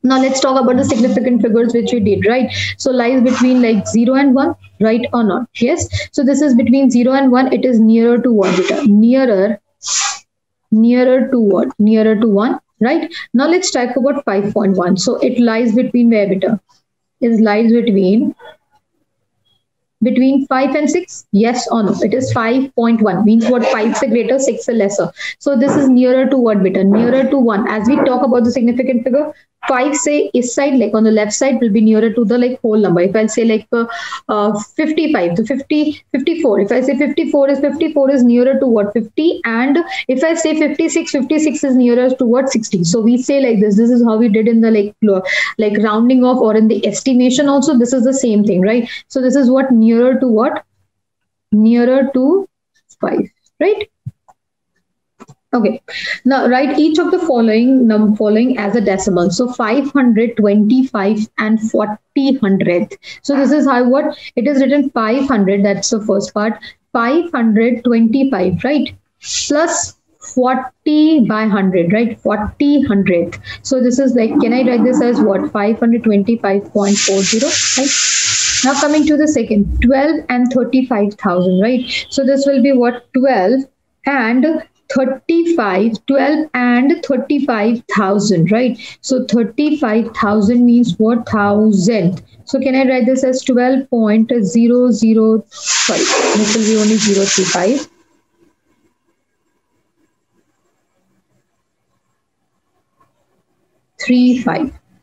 Speaker 1: Now let's talk about the significant figures which we did, right? So lies between like 0 and 1, right or not? Yes. So this is between 0 and 1. It is nearer to what, beta? Nearer to what? Nearer to 1, right? Now let's talk about 5.1. So it lies between where, beta? It lies between 5 and 6? Yes or no? It is 5.1. Means what? 5 is greater, 6 is lesser. So this is nearer to what, beta? Nearer to 1. As we talk about the significant figure, 5 say is side, like on the left side will be nearer to the like whole number. If I'll say like 55, the 54. If I say 54 is nearer to what, 50. And if I say 56 is nearer to what, 60. So we say like this. This is how we did in the like rounding off or in the estimation also. This is the same thing, right? So this is what, nearer to what? Nearer to 5, right? Okay, now write each of the following as a decimal. So 525 and 40 hundredth. So this is how what it is written, 500. That's the first part. 525, right? Plus 40 by 100, right? 40 hundredth. So this is like, can I write this as what? 525.40, right? Now coming to the second, 12 and 35,000, right? So this will be what? 12 and 35,000, right? So 35,000 means what? 1,000. So can I write this as 12.00? Sorry, this will be only 035.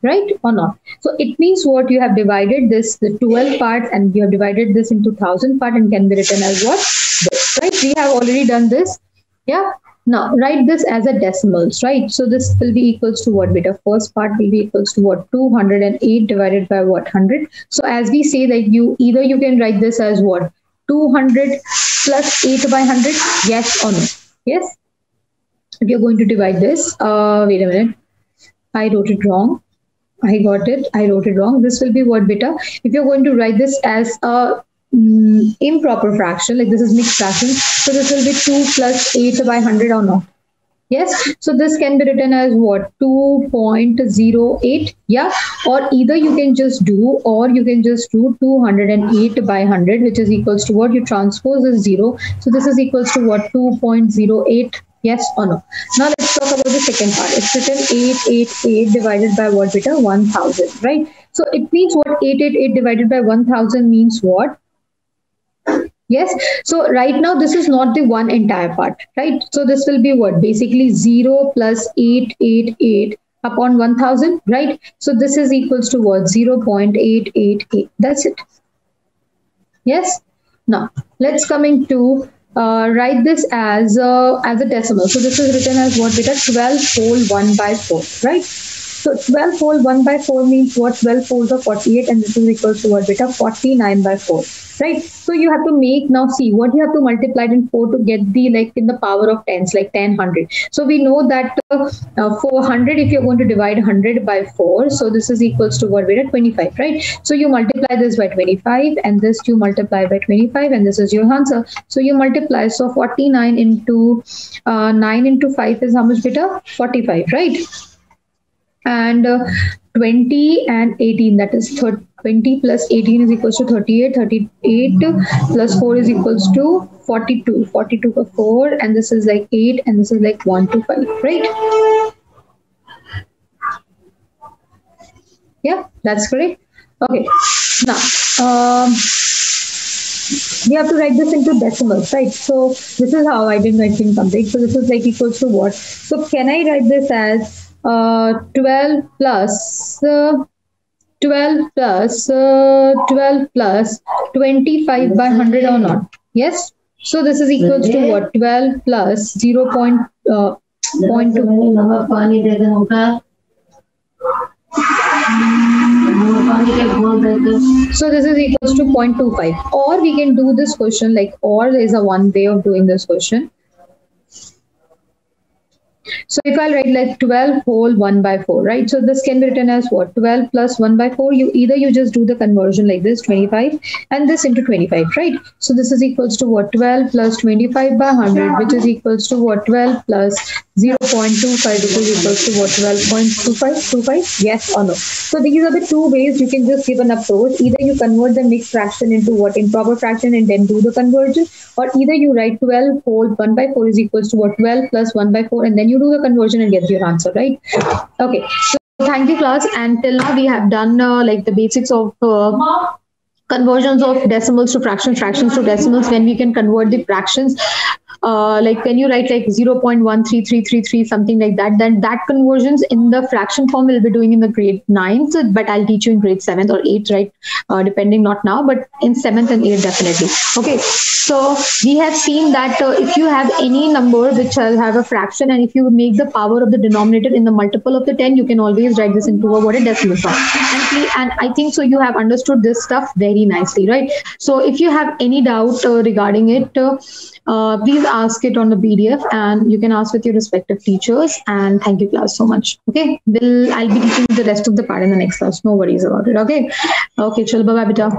Speaker 1: Right or not? So it means what? You have divided this, the 12 parts, and you have divided this into 1,000 part, and can be written as what? This, right? We have already done this. Yeah. Now write this as a decimals, right? So this will be equals to what, beta? First part will be equals to what? 208 divided by what? 100. So as we say that you can write this as what? 200 plus 8 by 100. Yes or no? Yes. If you're going to divide this, wait a minute. I wrote it wrong. I got it. I wrote it wrong. This will be what, beta? If you're going to write this as a improper fraction, like this is mixed fraction, so this will be 2 plus 8 by 100 or not? Yes. So this can be written as what? 2.08. Yeah. Or either you can just do 208 by 100, which is equals to what? You transpose this 0. So this is equals to what? 2.08. Yes or no? Now let's talk about the second part. It's written 888 divided by what, beta? 1,000, right? So it means what? 888 divided by 1,000 means what? Yes. So right now this is not the one entire part, right? So this will be what? Basically 0 plus 888 upon 1,000, right? So this is equals to what? 0.888. That's it. Yes. Now let's coming to write this as a decimal. So this is written as what, beta? 12 whole 1 by 4, right? So 12 whole 1 by 4 means what? 12 folds of 48, and this is equals to what, beta? 49 by 4, right? So you have to make, now see what you have to multiply it in 4 to get the, like, in the power of tens, like 10, 100. So we know that 400, if you're going to divide 100 by 4, so this is equals to what, beta? 25, right? So you multiply this by 25, and this you multiply by 25, and this is your answer. So you multiply, so 49 into 9 into 5 is how much, beta? 45, right? And 20 and 18, that is 20 plus 18 is equals to 38. 38 plus 4 is equals to 42. 42 for 4, and this is like 8, and this is like 1 to 5, right? Yeah, that's correct. Okay, now we have to write this into decimals, right? So this is how I did my thing complete. So this is like equals to what? So can I write this as 12 plus 12 plus 12 plus 25 by 100 or not? Yes. So this is equals to what? 12 plus 0.2. So this is equals to 0.25. Or we can do this question like, or is a one way of doing this question. So if I write like 12 whole 1 by 4, right? So this can be written as what? 12 plus 1 by 4. You just do the conversion like this, 25, and this into 25, right? So this is equals to what? 12 plus 25 by 100, which is equals to what? 12 plus 0.25, which is equals to what? 12.25? Yes or no? So these are the two ways you can just give an approach. Either you convert the mixed fraction into what? Improper fraction, and then do the conversion, or either you write 12 whole 1 by 4 is equals to what? 12 plus 1 by 4, and then you do the conversion and get your answer, right? Okay, so thank you, class. And till now we have done like the basics of conversions of decimals to fractions, fractions to decimals, when we can convert the fractions. Like when you write like 0.13333, something like that, then that conversions in the fraction form we'll be doing in the grade 9th, but I'll teach you in grade 7th or 8th, right? Depending, not now, but in 7th and 8th definitely. Okay, so we have seen that if you have any number which will have a fraction, and if you make the power of the denominator in the multiple of the 10, you can always write this into a what, a decimal form. And I think so you have understood this stuff very nicely, right? So if you have any doubt regarding it, please ask it on the PDF, and you can ask with your respective teachers. And thank you, class, so much. Okay, I'll be teaching the rest of the part in the next class. No worries about it. Okay, chalo, bye bye, beta.